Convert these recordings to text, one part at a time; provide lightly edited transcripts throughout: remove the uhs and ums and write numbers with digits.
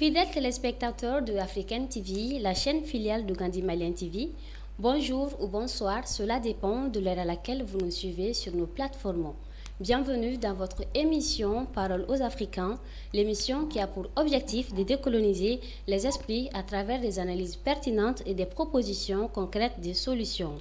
Fidèles téléspectateurs de African TV, la chaîne filiale de Gandhi Malian TV, bonjour ou bonsoir, cela dépend de l'heure à laquelle vous nous suivez sur nos plateformes. Bienvenue dans votre émission Parole aux Africains, l'émission qui a pour objectif de décoloniser les esprits à travers des analyses pertinentes et des propositions concrètes de solutions.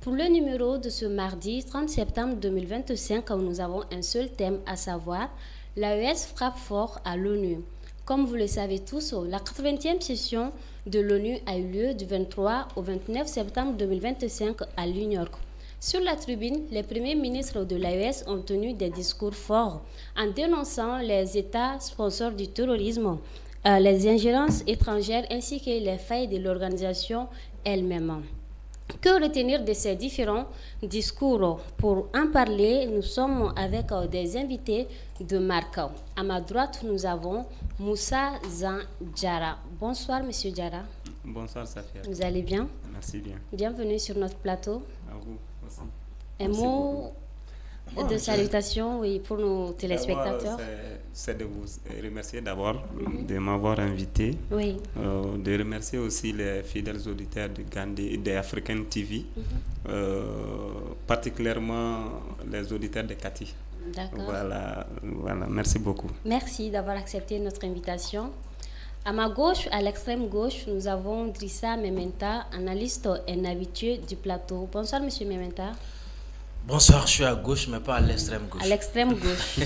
Pour le numéro de ce mardi 30 septembre 2025, nous avons un seul thème, à savoir l'AES frappe fort à l'ONU. Comme vous le savez tous, la 80e session de l'ONU a eu lieu du 23 au 29 septembre 2025 à New York. Sur la tribune, les premiers ministres de l'AES ont tenu des discours forts en dénonçant les États sponsors du terrorisme, les ingérences étrangères ainsi que les failles de l'organisation elle-même. Que retenir de ces différents discours? Pour en parler, nous sommes avec des invités de marque. À ma droite, nous avons Moussa Zan Diarra. Bonsoir, Monsieur Diarra. Bonsoir, Safia. Vous allez bien? Merci bien. Bienvenue sur notre plateau. À vous aussi. Un mot de salutation, oui, pour nos téléspectateurs. C'est de vous remercier d'abord de m'avoir invité. Oui. De remercier aussi les fidèles auditeurs de Gandhi, de African TV, particulièrement les auditeurs de Cathy. D'accord. Voilà, merci beaucoup. Merci d'avoir accepté notre invitation. À ma gauche, à l'extrême gauche, nous avons Drissa Mementa, analyste et habitué du plateau. Bonsoir, Monsieur Mementa. Bonsoir, je suis à gauche, mais pas à l'extrême gauche. À l'extrême gauche.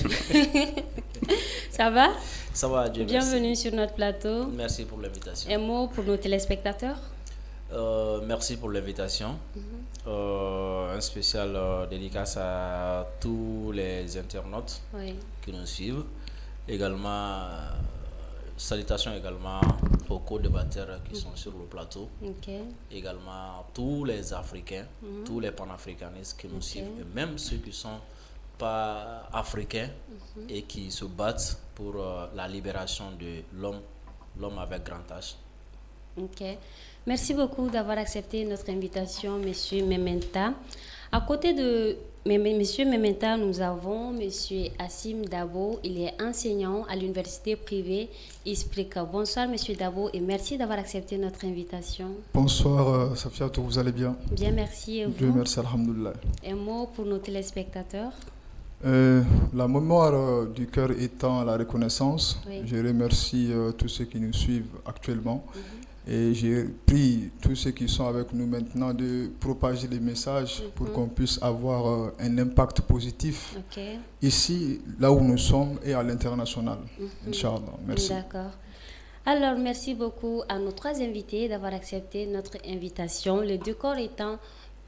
Ça va? Ça va, Dieu merci. Bienvenue sur notre plateau. Merci pour l'invitation. Un mot pour nos téléspectateurs? Merci pour l'invitation. Un spécial dédicace à tous les internautes qui nous suivent. Également, salutations également aux co-débatteurs qui sont sur le plateau. Également tous les Africains, tous les panafricanistes qui nous suivent, et même ceux qui ne sont pas africains et qui se battent pour la libération de l'homme avec grand H. Merci beaucoup d'avoir accepté notre invitation, Monsieur Mementa. À côté de Monsieur Mementa, nous avons Monsieur Assim Dabo. Il est enseignant à l'université privée Isprika. Bonsoir, Monsieur Dabo, et merci d'avoir accepté notre invitation. Bonsoir, Safiatou, vous allez bien? Bien, merci. Et vous? Dieu merci, alhamdoulilah. Un mot pour nos téléspectateurs? La mémoire du cœur étant la reconnaissance, je remercie tous ceux qui nous suivent actuellement. Et j'ai pris tous ceux qui sont avec nous maintenant de propager les messages pour qu'on puisse avoir un impact positif ici, là où nous sommes, et à l'international. Inch'Allah. Merci. D'accord. Alors, merci beaucoup à nos trois invités d'avoir accepté notre invitation. Le décor étant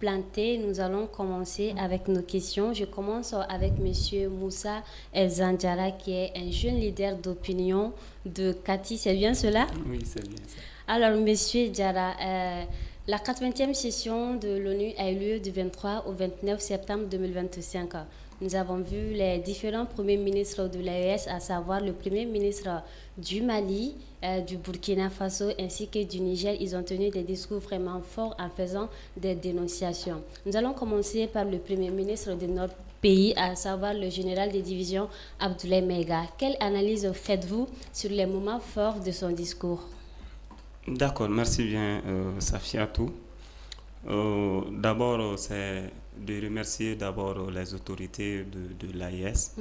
planté, nous allons commencer avec nos questions. Je commence avec M. Moussa Zan Diarra, qui est un jeune leader d'opinion de Cathy. C'est bien cela? Oui, c'est bien ça. Alors, Monsieur Diarra, la 80e session de l'ONU a eu lieu du 23 au 29 septembre 2025. Nous avons vu les différents premiers ministres de l'AES, à savoir le premier ministre du Mali, du Burkina Faso ainsi que du Niger. Ils ont tenu des discours vraiment forts en faisant des dénonciations. Nous allons commencer par le premier ministre de notre pays, à savoir le général de division Abdoulaye Maïga. Quelle analyse faites-vous sur les moments forts de son discours? D'accord, merci bien, Safiatou. D'abord, c'est de remercier d'abord les autorités de l'AES,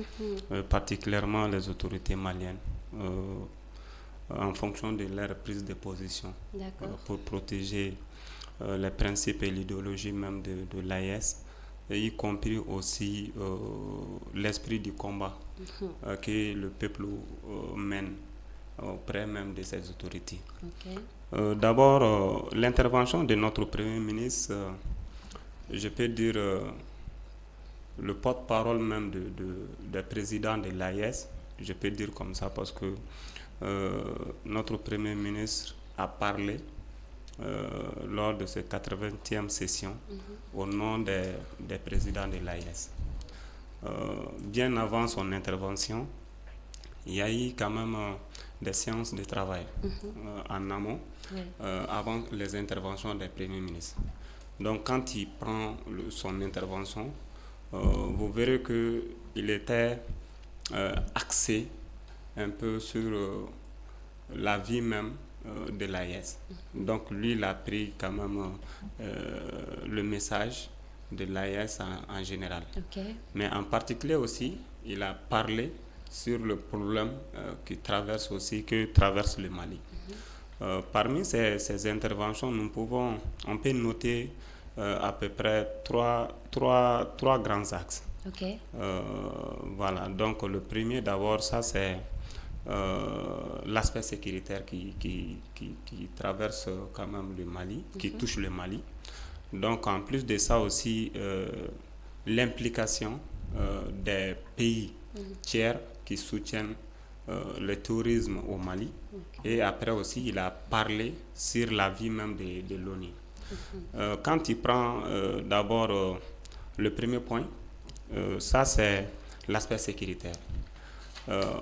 particulièrement les autorités maliennes, en fonction de leur prise de position pour protéger les principes et l'idéologie même de l'AES, y compris aussi l'esprit du combat que le peuple mène auprès même de ces autorités. D'abord, l'intervention de notre Premier ministre, je peux dire le porte-parole même des présidents de l'AES, je peux dire comme ça parce que notre Premier ministre a parlé lors de cette 80e session au nom des présidents de l'AES. Bien avant son intervention, il y a eu quand même des séances de travail en amont, avant les interventions des premiers ministres. Donc quand il prend son intervention, vous verrez qu'il était axé un peu sur la vie même de l'AES. Donc lui, il a pris quand même le message de l'AES en général. Okay. Mais en particulier aussi, il a parlé sur le problème que traverse le Mali. Parmi ces interventions, on peut noter à peu près trois grands axes. Okay. Voilà, donc le premier d'abord, ça c'est l'aspect sécuritaire qui traverse quand même le Mali, qui touche le Mali. Donc en plus de ça aussi, l'implication des pays tiers qui soutiennent le tourisme au Mali. Okay. Et après aussi, il a parlé sur la vie même de l'ONU. Quand il prend d'abord le premier point, ça c'est l'aspect sécuritaire.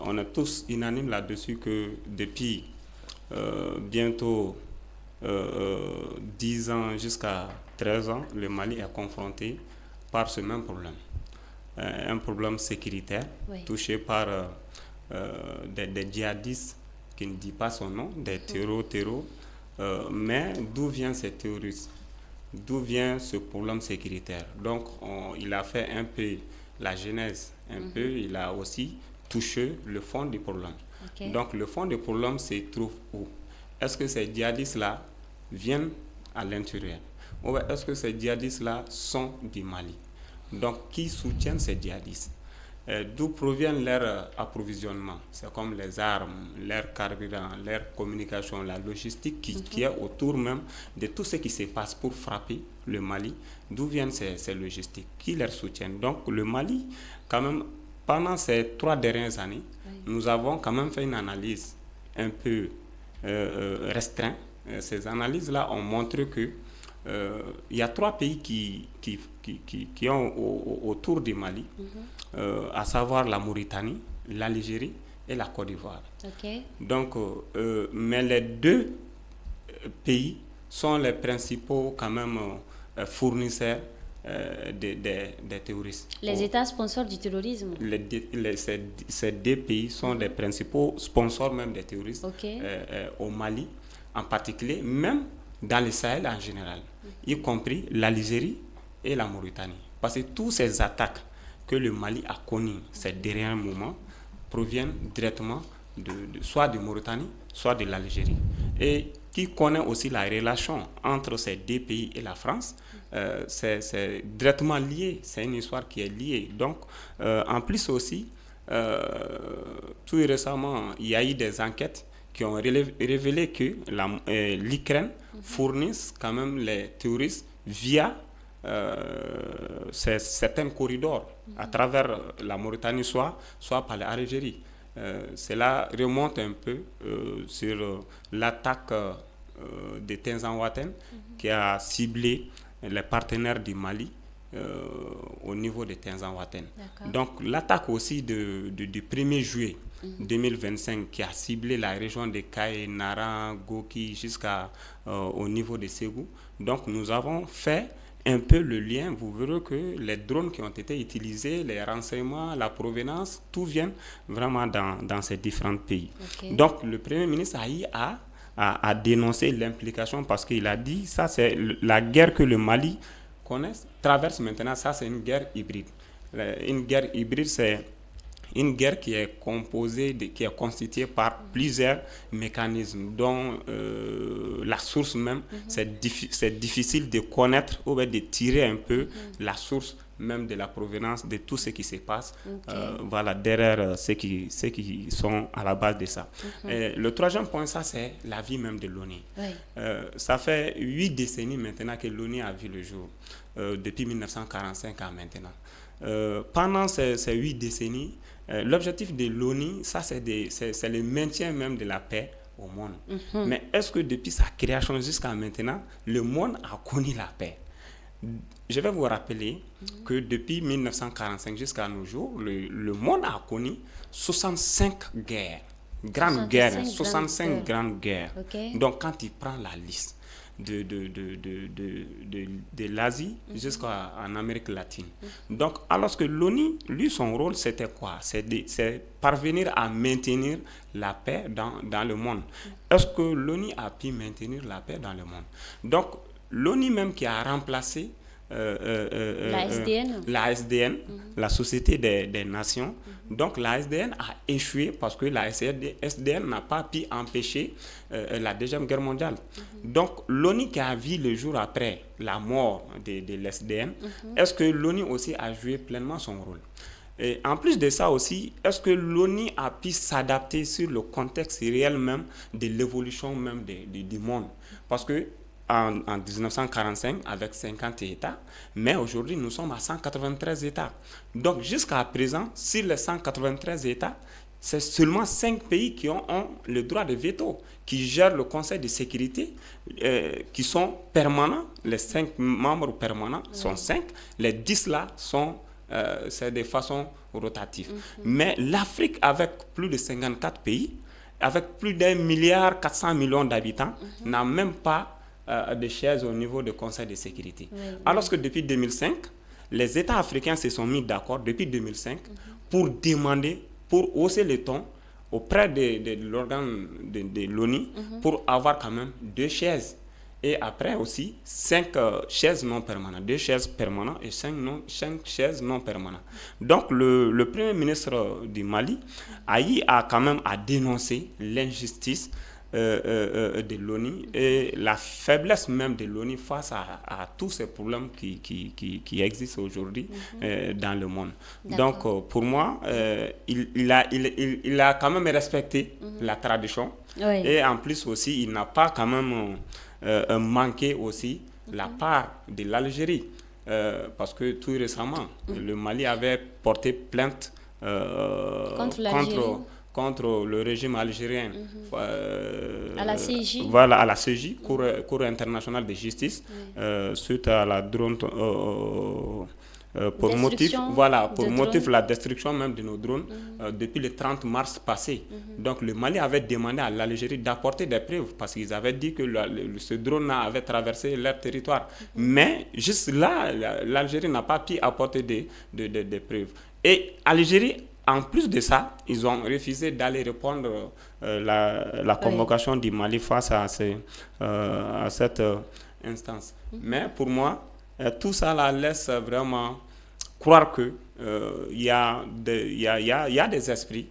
On est tous unanimes là-dessus que depuis bientôt 10 ans jusqu'à 13 ans, le Mali est confronté par ce même problème. Un problème sécuritaire, oui, touché par des djihadistes qui ne disent pas son nom, des terreaux. Mais d'où viennent ces terroristes? D'où vient ce problème sécuritaire? Donc, il a fait un peu la genèse, il a aussi touché le fond du problème. Okay. Donc, le fond du problème se trouve où? Est-ce que ces djihadistes-là viennent à l'intérieur? Ou est-ce que ces djihadistes-là sont du Mali? Donc, qui soutiennent ces djihadistes? D'où provient leur approvisionnement? C'est comme les armes, leur carburant, leur communication, la logistique qui est autour même de tout ce qui se passe pour frapper le Mali. D'où viennent ces logistiques? Qui les soutiennent? Donc le Mali, quand même, pendant ces 3 dernières années, nous avons quand même fait une analyse un peu restreinte. Ces analyses-là ont montré que il y a 3 pays qui ont autour du Mali, à savoir la Mauritanie, l'Algérie et la Côte d'Ivoire. Okay. Donc, mais les 2 pays sont les principaux quand même fournisseurs des terroristes. Les États sponsors du terrorisme. Ces 2 pays sont les principaux sponsors même des terroristes, okay, au Mali en particulier, même dans le Sahel en général, y compris l'Algérie et la Mauritanie. Parce que toutes ces attaques que le Mali a connues ces derniers moments proviennent directement soit de Mauritanie, soit de l'Algérie. Et qui connaît aussi la relation entre ces 2 pays et la France, c'est directement lié, c'est une histoire qui est liée. Donc, en plus aussi, tout récemment, il y a eu des enquêtes qui ont révélé que l'Ukraine fournisse quand même les terroristes via certains corridors à travers la Mauritanie, soit par l'Algérie. Cela remonte un peu sur l'attaque de Tinzanwaten qui a ciblé les partenaires du Mali au niveau de Tinzanwaten. Donc l'attaque aussi du 1er juillet 2025 qui a ciblé la région de Kaye, Nara, Goki jusqu'au niveau de Ségou. Donc nous avons fait un peu le lien. Vous verrez que les drones qui ont été utilisés, les renseignements, la provenance, tout vient vraiment dans ces différents pays. Okay. Donc le Premier ministre a dénoncé l'implication parce qu'il a dit ça c'est la guerre que le Mali traverse maintenant, ça c'est une guerre hybride. Une guerre hybride, c'est une guerre qui est constituée par plusieurs mécanismes dont la source même, c'est difficile de connaître ou de tirer un peu la source même de la provenance de tout ce qui se passe, voilà, derrière ceux qui sont à la base de ça. Et le 3e point, ça c'est la vie même de l'ONU. Ça fait 8 décennies maintenant que l'ONU a vu le jour, depuis 1945 à maintenant. Pendant ces 8 décennies, l'objectif de l'ONU, ça c'est le maintien même de la paix au monde. Mais est-ce que depuis sa création jusqu'à maintenant, le monde a connu la paix? Je vais vous rappeler que depuis 1945 jusqu'à nos jours, le monde a connu 65 guerres, grandes guerres. Donc quand il prend la liste, de l'Asie jusqu'en Amérique latine. Donc, alors que l'ONU, lui, son rôle, c'était quoi? C'est parvenir à maintenir la paix dans le monde. Est-ce que l'ONU a pu maintenir la paix dans le monde? Donc, l'ONU même qui a remplacé la SDN, la Société des Nations. Donc la SDN a échoué parce que la SDN n'a pas pu empêcher la Deuxième Guerre mondiale. Donc l'ONU qui a vu le jour après la mort de l'SDN, est-ce que l'ONU aussi a joué pleinement son rôle? Et en plus de ça aussi, est-ce que l'ONU a pu s'adapter sur le contexte réel même de l'évolution même du monde? Parce que en 1945 avec 50 États, mais aujourd'hui nous sommes à 193 États. Donc jusqu'à présent, sur les 193 États, c'est seulement 5 pays qui ont le droit de veto, qui gèrent le Conseil de sécurité, qui sont permanents. Les 5 membres permanents sont 5, les 10 là sont c'est de façon rotative. Mais l'Afrique, avec plus de 54 pays, avec plus d'1,4 milliard d'habitants, n'a même pas de chaises au niveau du Conseil de sécurité. Alors que depuis 2005, les États africains se sont mis d'accord depuis 2005 pour demander, pour hausser le ton auprès de l'organe de l'ONU pour avoir quand même 2 chaises. Et après aussi 5 chaises non permanentes, 2 chaises permanentes et 5 chaises non permanentes. Donc le Premier ministre du Mali a quand même à dénoncer l'injustice de l'ONU et la faiblesse même de l'ONU face à tous ces problèmes qui existent aujourd'hui dans le monde. Donc pour moi, il a quand même respecté la tradition et en plus aussi il n'a pas quand même manqué aussi la part de l'Algérie parce que tout récemment le Mali avait porté plainte contre le régime algérien à la CJ. Voilà, à la CJ, Cour internationale de justice, suite à la drone pour motif la destruction même de nos drones depuis le 30 mars passé. Donc le Mali avait demandé à l'Algérie d'apporter des preuves parce qu'ils avaient dit que ce drone avait traversé leur territoire. Mais juste là, l'Algérie n'a pas pu apporter des preuves. Et l'Algérie, en plus de ça, ils ont refusé d'aller répondre la convocation du Mali face à cette instance. Mais pour moi, tout ça là laisse vraiment croire que il y a des esprits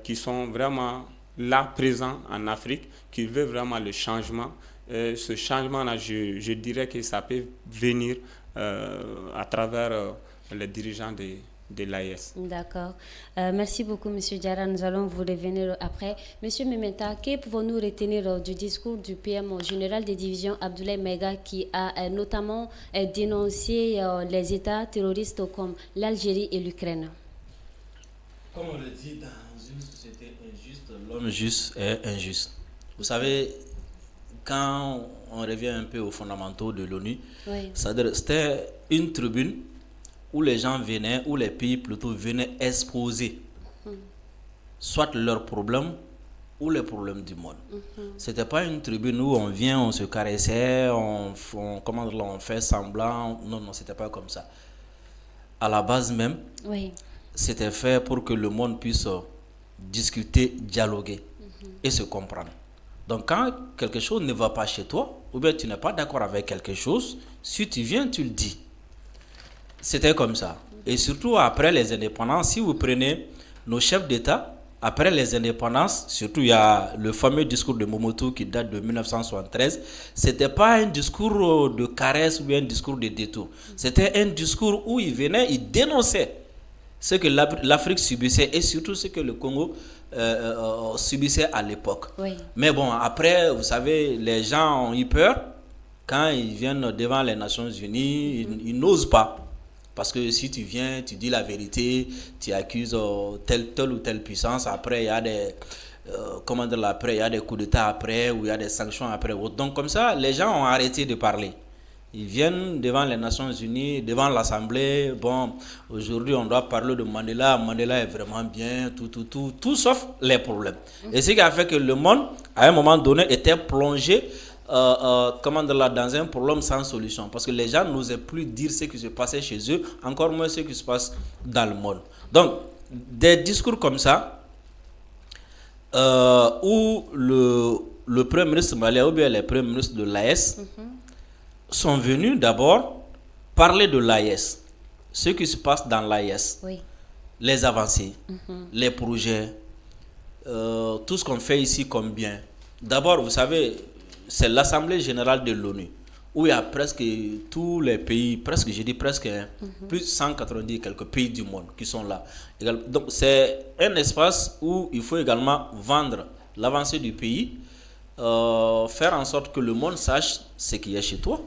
qui sont vraiment là présents en Afrique, qui veulent vraiment le changement. Ce changement-là, je dirais que ça peut venir à travers les dirigeants de l'AES. D'accord. Merci beaucoup, M. Diarra. Nous allons vous revenir après. M. Mementa, que pouvons-nous retenir du discours du PM général des divisions Abdoulaye Maïga qui a notamment dénoncé les États terroristes comme l'Algérie et l'Ukraine? Comme on le dit, dans une société injuste, l'homme juste est injuste. Vous savez, quand on revient un peu aux fondamentaux de l'ONU, c'était une tribune où les gens venaient, où les pays plutôt venaient exposer soit leurs problèmes ou les problèmes du monde. C'était pas une tribune où on vient, on se caressait, on fait semblant. Non, c'était pas comme ça. À la base même, c'était fait pour que le monde puisse discuter, dialoguer et se comprendre. Donc quand quelque chose ne va pas chez toi, ou bien tu n'es pas d'accord avec quelque chose, si tu viens, tu le dis. C'était comme ça. Et surtout après les indépendances, si vous prenez nos chefs d'État, après les indépendances, surtout il y a le fameux discours de Mobutu qui date de 1973, c'était pas un discours de caresse ou bien un discours de détour. C'était un discours où il venait, il dénonçait ce que l'Afrique subissait et surtout ce que le Congo subissait à l'époque. Mais bon, après, vous savez, les gens ont eu peur. Quand ils viennent devant les Nations Unies, ils n'osent pas. Parce que si tu viens, tu dis la vérité, tu accuses telle ou telle puissance, après il y a des il y a des coups d'État après, ou il y a des sanctions après. Donc comme ça, les gens ont arrêté de parler. Ils viennent devant les Nations Unies, devant l'Assemblée. Bon, aujourd'hui on doit parler de Mandela. Mandela est vraiment bien, tout sauf les problèmes. Et ce qui a fait que le monde, à un moment donné, était plongé dans un problème sans solution. Parce que les gens n'osaient plus dire ce qui se passait chez eux, encore moins ce qui se passe dans le monde. Donc, des discours comme ça, où le Premier ministre malien ou bien les premiers ministres de l'AES sont venus d'abord parler de l'AES, ce qui se passe dans l'AES, les avancées, les projets, tout ce qu'on fait ici comme bien. D'abord, vous savez, c'est l'Assemblée générale de l'ONU, où il y a presque tous les pays, presque, je dis presque, plus de 190 quelques pays du monde qui sont là. Donc, c'est un espace où il faut également vendre l'avancée du pays, faire en sorte que le monde sache ce qu'il y a chez toi,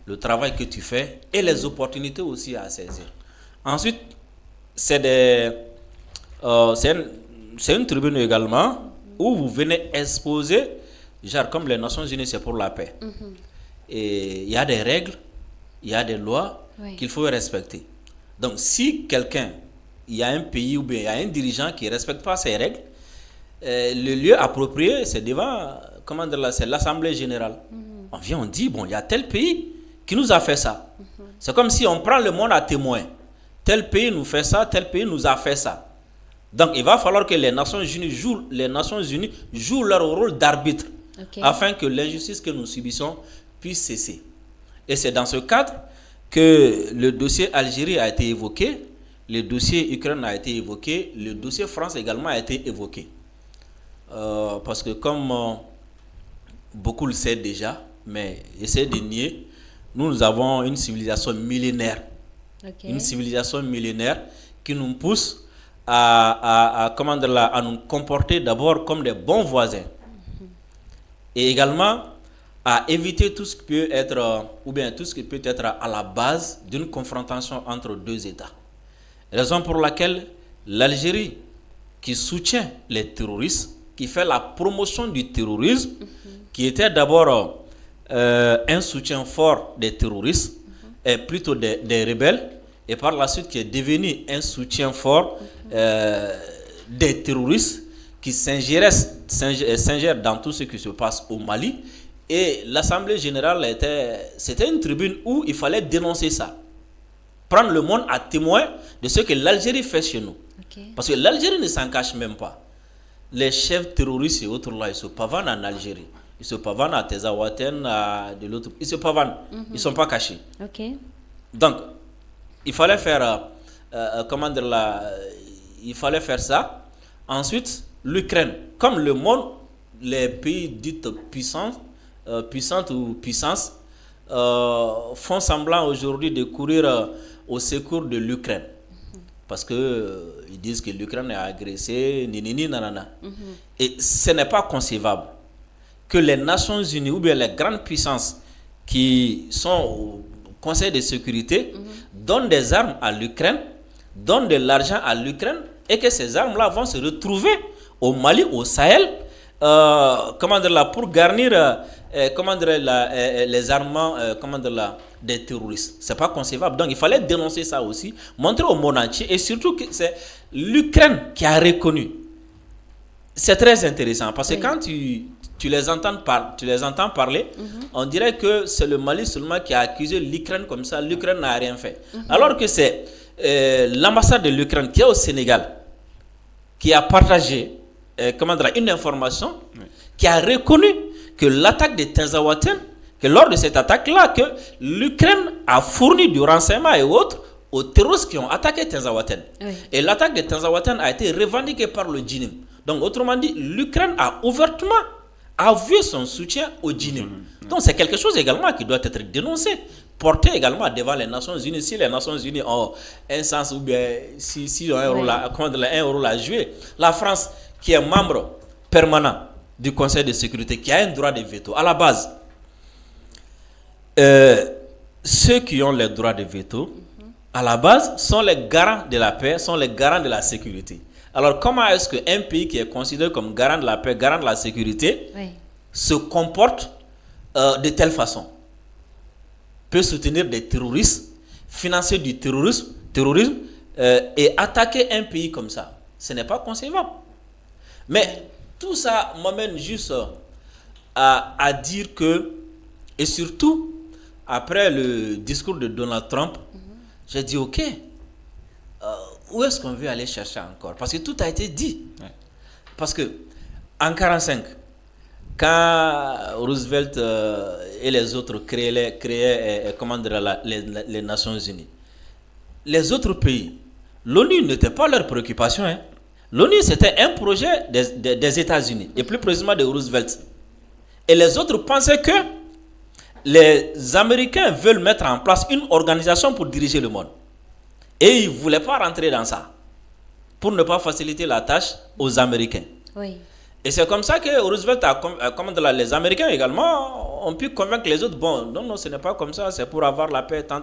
le travail que tu fais et les opportunités aussi à saisir. Ensuite, c'est une tribune également où vous venez exposer, genre comme les Nations Unies, c'est pour la paix. Et il y a des règles, il y a des lois qu'il faut respecter. Donc, si il y a un pays ou bien il y a un dirigeant qui ne respecte pas ces règles, le lieu approprié, c'est devant, c'est l'Assemblée générale. On vient, on dit, bon, il y a tel pays qui nous a fait ça. C'est comme si on prend le monde à témoin. Tel pays nous fait ça, tel pays nous a fait ça. Donc, il va falloir que les Nations Unies jouent leur rôle d'arbitre afin que l'injustice que nous subissons puisse cesser. Et c'est dans ce cadre que le dossier Algérie a été évoqué, le dossier Ukraine a été évoqué, le dossier France également a été évoqué. Parce que comme beaucoup le savent déjà, mais essaient de nier, nous avons une civilisation millénaire. Une civilisation millénaire qui nous pousse à nous comporter d'abord comme des bons voisins. Et également à éviter tout ce qui peut être, ou bien tout ce qui peut être à la base d'une confrontation entre deux États. Raison pour laquelle l'Algérie, qui soutient les terroristes, qui fait la promotion du terrorisme, qui était d'abord un soutien fort des terroristes, et plutôt des rebelles, et par la suite qui est devenu un soutien fort des terroristes qui s'ingèrent dans tout ce qui se passe au Mali. Et l'Assemblée générale c'était une tribune où il fallait dénoncer ça. Prendre le monde à témoin de ce que l'Algérie fait chez nous. Parce que l'Algérie ne s'en cache même pas. Les chefs terroristes et autres là, ils se pavanent en Algérie. Ils se pavanent à Tezawaten, de l'autre. Ils se pavanent. Ils ne sont pas cachés. Donc, il fallait faire, il fallait faire ça. Ensuite, l'Ukraine, comme le monde, les pays dits puissantes ou puissances font semblant aujourd'hui de courir au secours de l'Ukraine. Parce qu'ils disent que l'Ukraine est agressée, nanana. Et ce n'est pas concevable que les Nations Unies ou bien les grandes puissances qui sont au Conseil de sécurité donnent des armes à l'Ukraine, donnent de l'argent à l'Ukraine et que ces armes-là vont se retrouver au Mali, au Sahel, pour garnir les armements des terroristes. C'est pas concevable. Donc il fallait dénoncer ça aussi, montrer au monde entier et surtout que c'est l'Ukraine qui a reconnu. C'est très intéressant parce que quand tu les entends parler, on dirait que c'est le Mali seulement qui a accusé l'Ukraine comme ça. L'Ukraine n'a rien fait. Alors que c'est l'ambassade de l'Ukraine qui est au Sénégal qui a partagé une information qui a reconnu que l'attaque de Tezawaten, que lors de cette attaque-là, que l'Ukraine a fourni du renseignement et autres aux terroristes qui ont attaqué Tezawaten. Et l'attaque de Tezawaten a été revendiquée par le Djinim. Donc, autrement dit, l'Ukraine a ouvertement avoué son soutien au Djinim. Donc, c'est quelque chose également qui doit être dénoncé, porté également devant les Nations Unies. Si les Nations Unies ont un sens ou bien si ont un rôle à jouer, la France, qui est membre permanent du Conseil de sécurité, qui a un droit de veto, à la base, ceux qui ont les droits de veto, à la base, sont les garants de la paix, sont les garants de la sécurité. Alors, comment est-ce qu'un pays qui est considéré comme garant de la paix, garant de la sécurité, se comporte de telle façon? Peut soutenir des terroristes, financer du terrorisme et attaquer un pays comme ça. Ce n'est pas concevable. Mais tout ça m'amène juste à dire que, et surtout, après le discours de Donald Trump, j'ai dit, ok, où est-ce qu'on veut aller chercher encore? Parce que tout a été dit. Parce que, en 1945, quand Roosevelt et les autres créaient les Nations Unies, les autres pays, l'ONU n'était pas leur préoccupation. L'ONU, c'était un projet des États-Unis, et plus précisément de Roosevelt. Et les autres pensaient que les Américains veulent mettre en place une organisation pour diriger le monde. Et ils ne voulaient pas rentrer dans ça, pour ne pas faciliter la tâche aux Américains. Oui. Et c'est comme ça que Roosevelt les Américains également ont pu convaincre les autres. Bon, non, ce n'est pas comme ça, c'est pour avoir la paix, tant.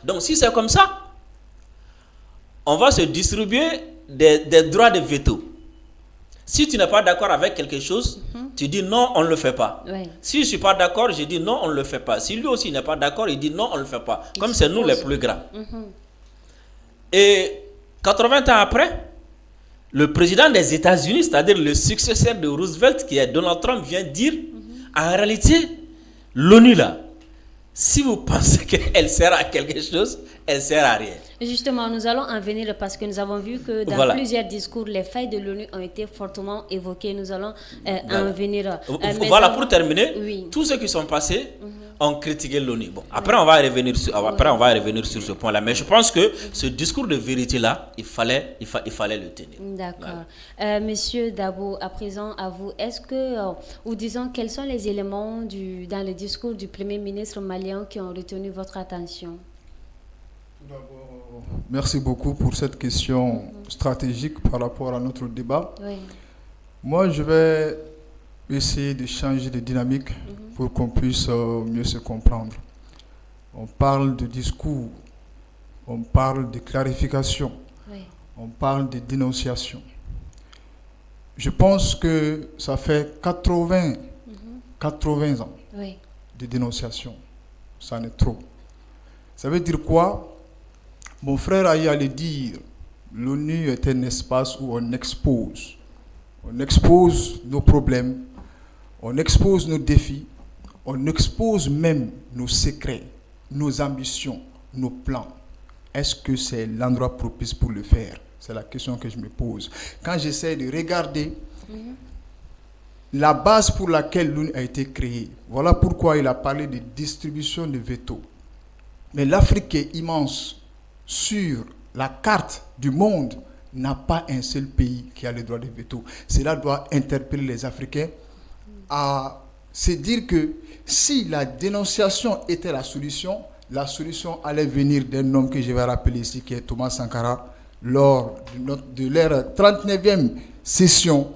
Donc si c'est comme ça, on va se distribuer des droits de veto. Si tu n'es pas d'accord avec quelque chose, tu dis non, on ne le fait pas. Oui. Si je ne suis pas d'accord, je dis non, on ne le fait pas. Si lui aussi n'est pas d'accord, il dit non, on ne le fait pas. Comme c'est nous les plus grands. Et 80 ans après, le président des États-Unis, c'est-à-dire le successeur de Roosevelt, qui est Donald Trump, vient dire, en réalité, l'ONU là, si vous pensez qu'elle sert à quelque chose, elle ne sert à rien. Justement, nous allons en venir parce que nous avons vu que dans plusieurs discours, les failles de l'ONU ont été fortement évoquées. Nous allons en venir. Pour terminer, tous ceux qui sont passés ont critiqué l'ONU. Bon, après, on va revenir sur ce point-là. Mais je pense que ce discours de vérité-là, il fallait le tenir. D'accord. Monsieur Dabo, à présent, à vous, est-ce que, ou disons, quels sont les éléments dans le discours du Premier ministre malien qui ont retenu votre attention? Tout d'abord, merci beaucoup pour cette question stratégique par rapport à notre débat. Oui. Moi, je vais essayer de changer de dynamique pour qu'on puisse mieux se comprendre. On parle de discours, on parle de clarification, on parle de dénonciation. Je pense que ça fait 80 ans de dénonciation. Ça en est trop. Ça veut dire quoi? Mon frère Aïe allait dire, l'ONU est un espace où on expose. On expose nos problèmes, on expose nos défis, on expose même nos secrets, nos ambitions, nos plans. Est-ce que c'est l'endroit propice pour le faire? C'est la question que je me pose. Quand j'essaie de regarder la base pour laquelle l'ONU a été créée, voilà pourquoi il a parlé de distribution de veto. Mais l'Afrique est immense. Sur la carte du monde, n'a pas un seul pays qui a le droit de veto. Cela doit interpeller les Africains à se dire que si la dénonciation était la solution allait venir d'un homme que je vais rappeler ici, qui est Thomas Sankara, lors de leur 39e session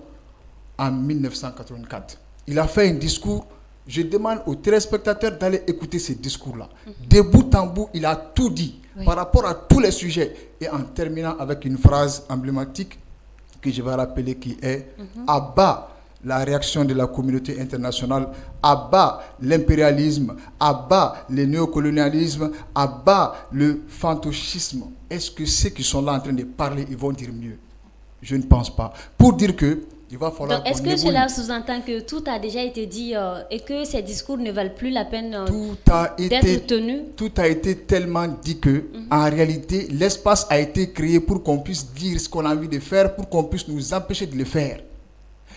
en 1984. Il a fait un discours. Je demande aux téléspectateurs d'aller écouter ce discours-là. De bout en bout, il a tout dit par rapport à tous les sujets. Et en terminant avec une phrase emblématique que je vais rappeler qui est « à bas la réaction de la communauté internationale, à bas l'impérialisme, à bas le néocolonialisme, à bas le fantoschisme ». Est-ce que ceux qui sont là en train de parler, ils vont dire mieux? Je ne pense pas. Pour dire que il va falloir. Donc, est-ce que cela sous-entend que tout a déjà été dit et que ces discours ne valent plus la peine d'être tenus? Tout a été tellement dit que, en réalité, l'espace a été créé pour qu'on puisse dire ce qu'on a envie de faire, pour qu'on puisse nous empêcher de le faire.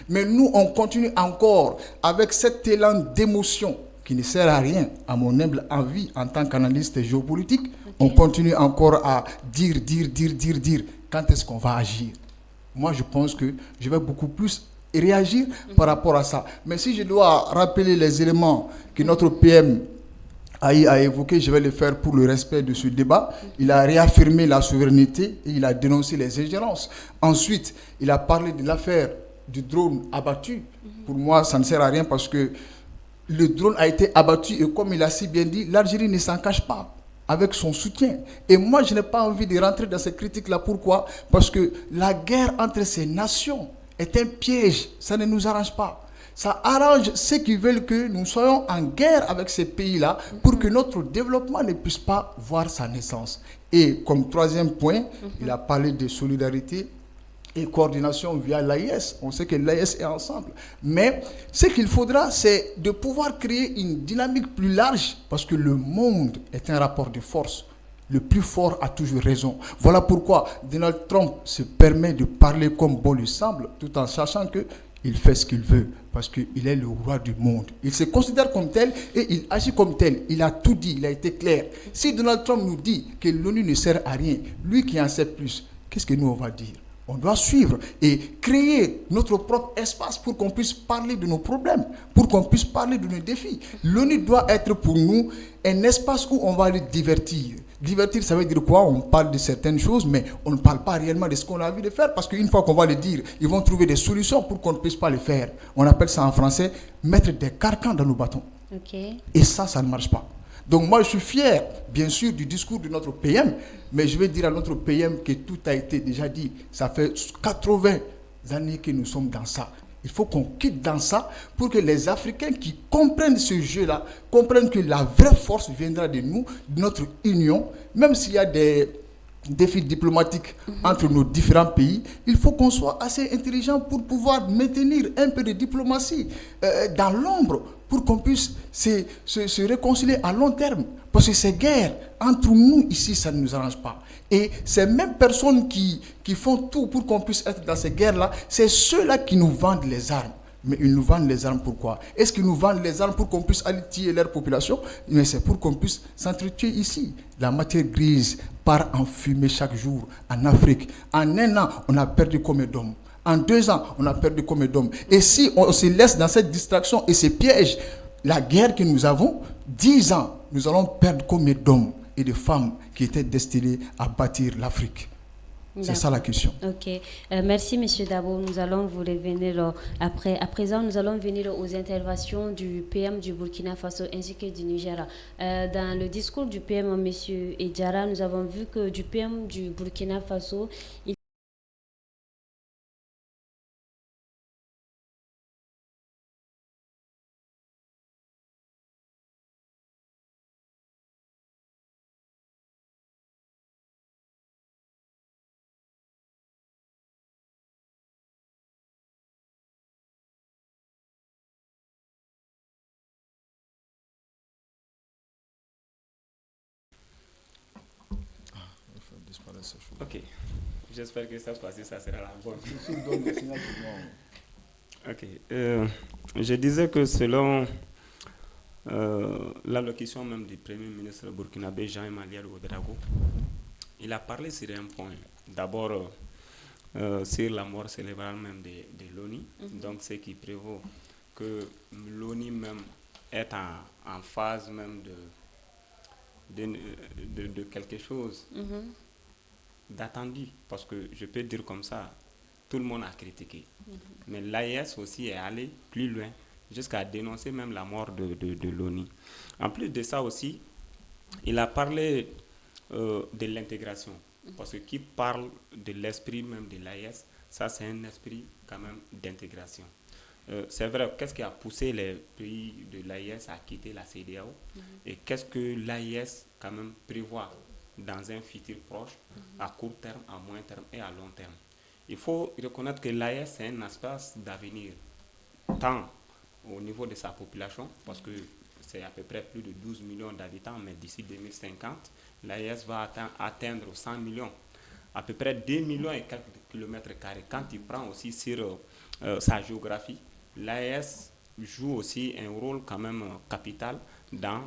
Mais nous, on continue encore avec cet élan d'émotion qui ne sert à rien, à mon humble avis, en tant qu'analyste géopolitique. Okay. On continue encore à dire. Quand est-ce qu'on va agir? Moi, je pense que je vais beaucoup plus réagir par rapport à ça. Mais si je dois rappeler les éléments que notre PM a évoqués, je vais le faire pour le respect de ce débat. Il a réaffirmé la souveraineté et il a dénoncé les ingérences. Ensuite, il a parlé de l'affaire du drone abattu. Pour moi, ça ne sert à rien parce que le drone a été abattu et comme il a si bien dit, l'Algérie ne s'en cache pas avec son soutien. Et moi, je n'ai pas envie de rentrer dans ces critiques-là. Pourquoi? Parce que la guerre entre ces nations est un piège. Ça ne nous arrange pas. Ça arrange ceux qui veulent que nous soyons en guerre avec ces pays-là pour que notre développement ne puisse pas voir sa naissance. Et comme troisième point, il a parlé de solidarité et coordination via l'AIS. On sait que l'AIS est ensemble. Mais ce qu'il faudra, c'est de pouvoir créer une dynamique plus large, parce que le monde est un rapport de force. Le plus fort a toujours raison. Voilà pourquoi Donald Trump se permet de parler comme bon lui semble, tout en sachant qu'il fait ce qu'il veut, parce qu'il est le roi du monde. Il se considère comme tel et il agit comme tel. Il a tout dit, il a été clair. Si Donald Trump nous dit que l'ONU ne sert à rien, lui qui en sait plus, qu'est-ce que nous on va dire? On doit suivre et créer notre propre espace pour qu'on puisse parler de nos problèmes, pour qu'on puisse parler de nos défis. L'ONU doit être pour nous un espace où on va les divertir. Divertir, ça veut dire quoi? On parle de certaines choses, mais on ne parle pas réellement de ce qu'on a envie de faire, parce qu'une fois qu'on va le dire, ils vont trouver des solutions pour qu'on ne puisse pas le faire. On appelle ça en français mettre des carcans dans nos bâtons. Okay. Et ça ne marche pas. Donc moi, je suis fier, bien sûr, du discours de notre PM, mais je vais dire à notre PM que tout a été déjà dit. Ça fait 80 années que nous sommes dans ça. Il faut qu'on quitte dans ça pour que les Africains qui comprennent ce jeu-là, comprennent que la vraie force viendra de nous, de notre union, même s'il y a des défis diplomatiques entre nos différents pays, il faut qu'on soit assez intelligent pour pouvoir maintenir un peu de diplomatie dans l'ombre, pour qu'on puisse se réconcilier à long terme. Parce que ces guerres, entre nous ici, ça ne nous arrange pas. Et ces mêmes personnes qui font tout pour qu'on puisse être dans ces guerres-là, c'est ceux-là qui nous vendent les armes. Mais ils nous vendent les armes pourquoi? Est-ce qu'ils nous vendent les armes pour qu'on puisse aller tuer leur population? Mais c'est pour qu'on puisse s'entretuer ici. La matière grise part en fumée chaque jour en Afrique. En un an, on a perdu combien d'hommes? En 2 ans, on a perdu combien d'hommes? Et si on se laisse dans cette distraction et ces pièges, la guerre que nous avons, 10 ans, nous allons perdre combien d'hommes et de femmes qui étaient destinés à bâtir l'Afrique? C'est ça la question. Ok. Merci, M. Dabo. Nous allons vous revenir après. À présent, nous allons venir aux interventions du PM du Burkina Faso ainsi que du Niger. Dans le discours du PM, M. Edjara, nous avons vu que du PM du Burkina Faso, il Ok, j'espère que cette fois-ci, ça sera la bonne. Ok, je disais que selon l'allocution même du Premier ministre burkinabé Jean-Emmanuel Ouedraogo, il a parlé sur un point. D'abord, sur la mort cérébrale même de l'ONU, donc ce qui prévaut que l'ONU même est en phase même de quelque chose d'attendu, parce que je peux dire comme ça, tout le monde a critiqué. Mais l'AES aussi est allé plus loin, jusqu'à dénoncer même la mort de l'ONU. En plus de ça aussi, il a parlé de l'intégration, parce que qui parle de l'esprit même de l'AES, ça c'est un esprit quand même d'intégration. C'est vrai, qu'est-ce qui a poussé les pays de l'AES à quitter la CEDEAO et qu'est-ce que l'AES quand même prévoit dans un futur proche, à court terme, à moyen terme et à long terme. Il faut reconnaître que l'AES est un espace d'avenir, tant au niveau de sa population, parce que c'est à peu près plus de 12 millions d'habitants, mais d'ici 2050, l'AES va atteindre 100 millions, à peu près 2 millions et quelques kilomètres carrés. Quand il prend aussi sur sa géographie, l'AES joue aussi un rôle quand même capital dans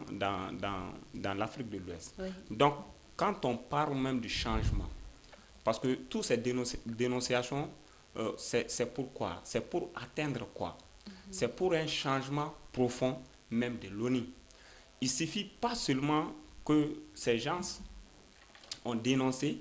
l'Afrique de l'Ouest. Oui. Donc, quand on parle même du changement, parce que toutes ces dénonciations, c'est pourquoi? C'est pour atteindre quoi? C'est pour un changement profond même de l'ONU. Il ne suffit pas seulement que ces gens ont dénoncé,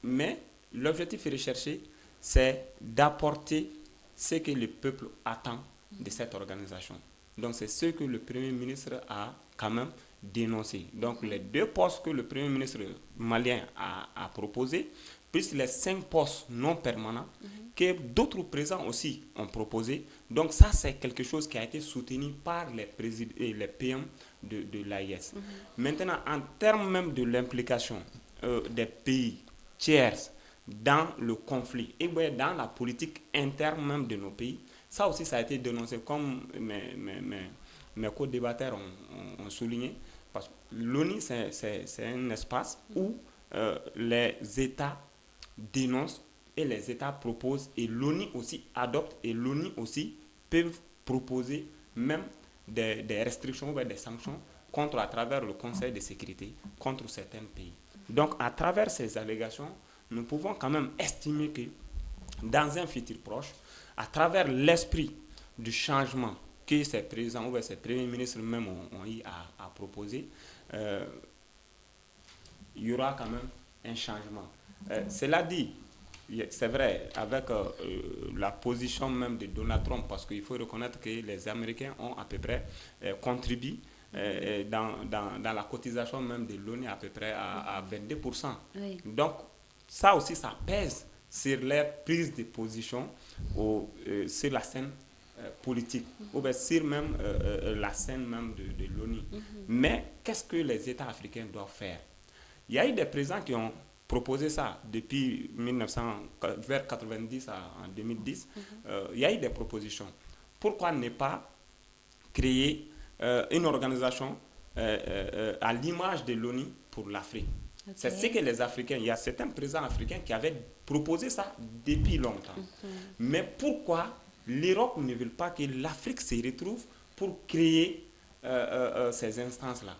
mais l'objectif recherché, c'est d'apporter ce que le peuple attend de cette organisation. Donc c'est ce que le Premier ministre a quand même dénoncé. Donc les 2 postes que le Premier ministre malien a proposés, plus les 5 postes non permanents que d'autres présidents aussi ont proposé. Donc ça c'est quelque chose qui a été soutenu par les PM de l'AIS. Maintenant, en termes même de l'implication des pays tiers dans le conflit et dans la politique interne même de nos pays. Ça aussi, ça a été dénoncé, comme mes co-débatteurs ont souligné, parce que l'ONU, c'est un espace où les États dénoncent et les États proposent, et l'ONU aussi adopte, et l'ONU aussi peuvent proposer même des restrictions ou des sanctions contre, à travers le Conseil de sécurité, contre certains pays. Donc, à travers ces allégations, nous pouvons quand même estimer que dans un futur proche, à travers l'esprit du changement que ces présidents ou ces premiers ministres même ont eu à proposer, il y aura quand même un changement. Cela dit, c'est vrai, avec la position même de Donald Trump, parce qu'il faut reconnaître que les Américains ont à peu près contribué dans la cotisation même de l'ONU à peu près à 22%. Oui. Donc, ça aussi, ça pèse sur leur prise de position sur la scène politique, ou bien sur même la scène même de l'ONU. Mais qu'est-ce que les États africains doivent faire? Il y a eu des présidents qui ont proposé ça depuis vers 90 en 2010. Il y a eu des propositions. Pourquoi ne pas créer une organisation à l'image de l'ONU pour l'Afrique? Okay. C'est ce que les Africains, il y a certains présidents africains qui avaient proposé ça depuis longtemps. Mais pourquoi l'Europe ne veut pas que l'Afrique se retrouve pour créer ces instances-là?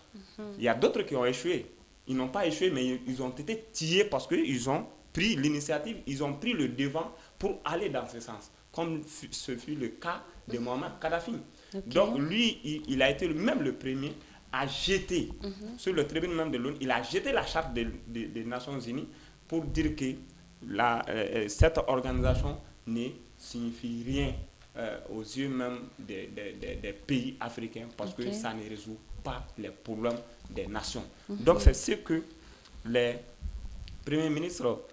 Il y a d'autres qui ont échoué. Ils n'ont pas échoué, mais ils ont été tués parce qu'ils ont pris l'initiative, ils ont pris le devant pour aller dans ce sens, comme ce fut le cas de Mohamed Kadhafi. Okay. Donc lui, il a été même le premier à jeter, sur le tribune même de l'ONU, il a jeté la charte des Nations Unies pour dire que cette organisation ne signifie rien aux yeux même des pays africains, parce que ça ne résout pas les problèmes des nations. Donc c'est ce que les premiers ministres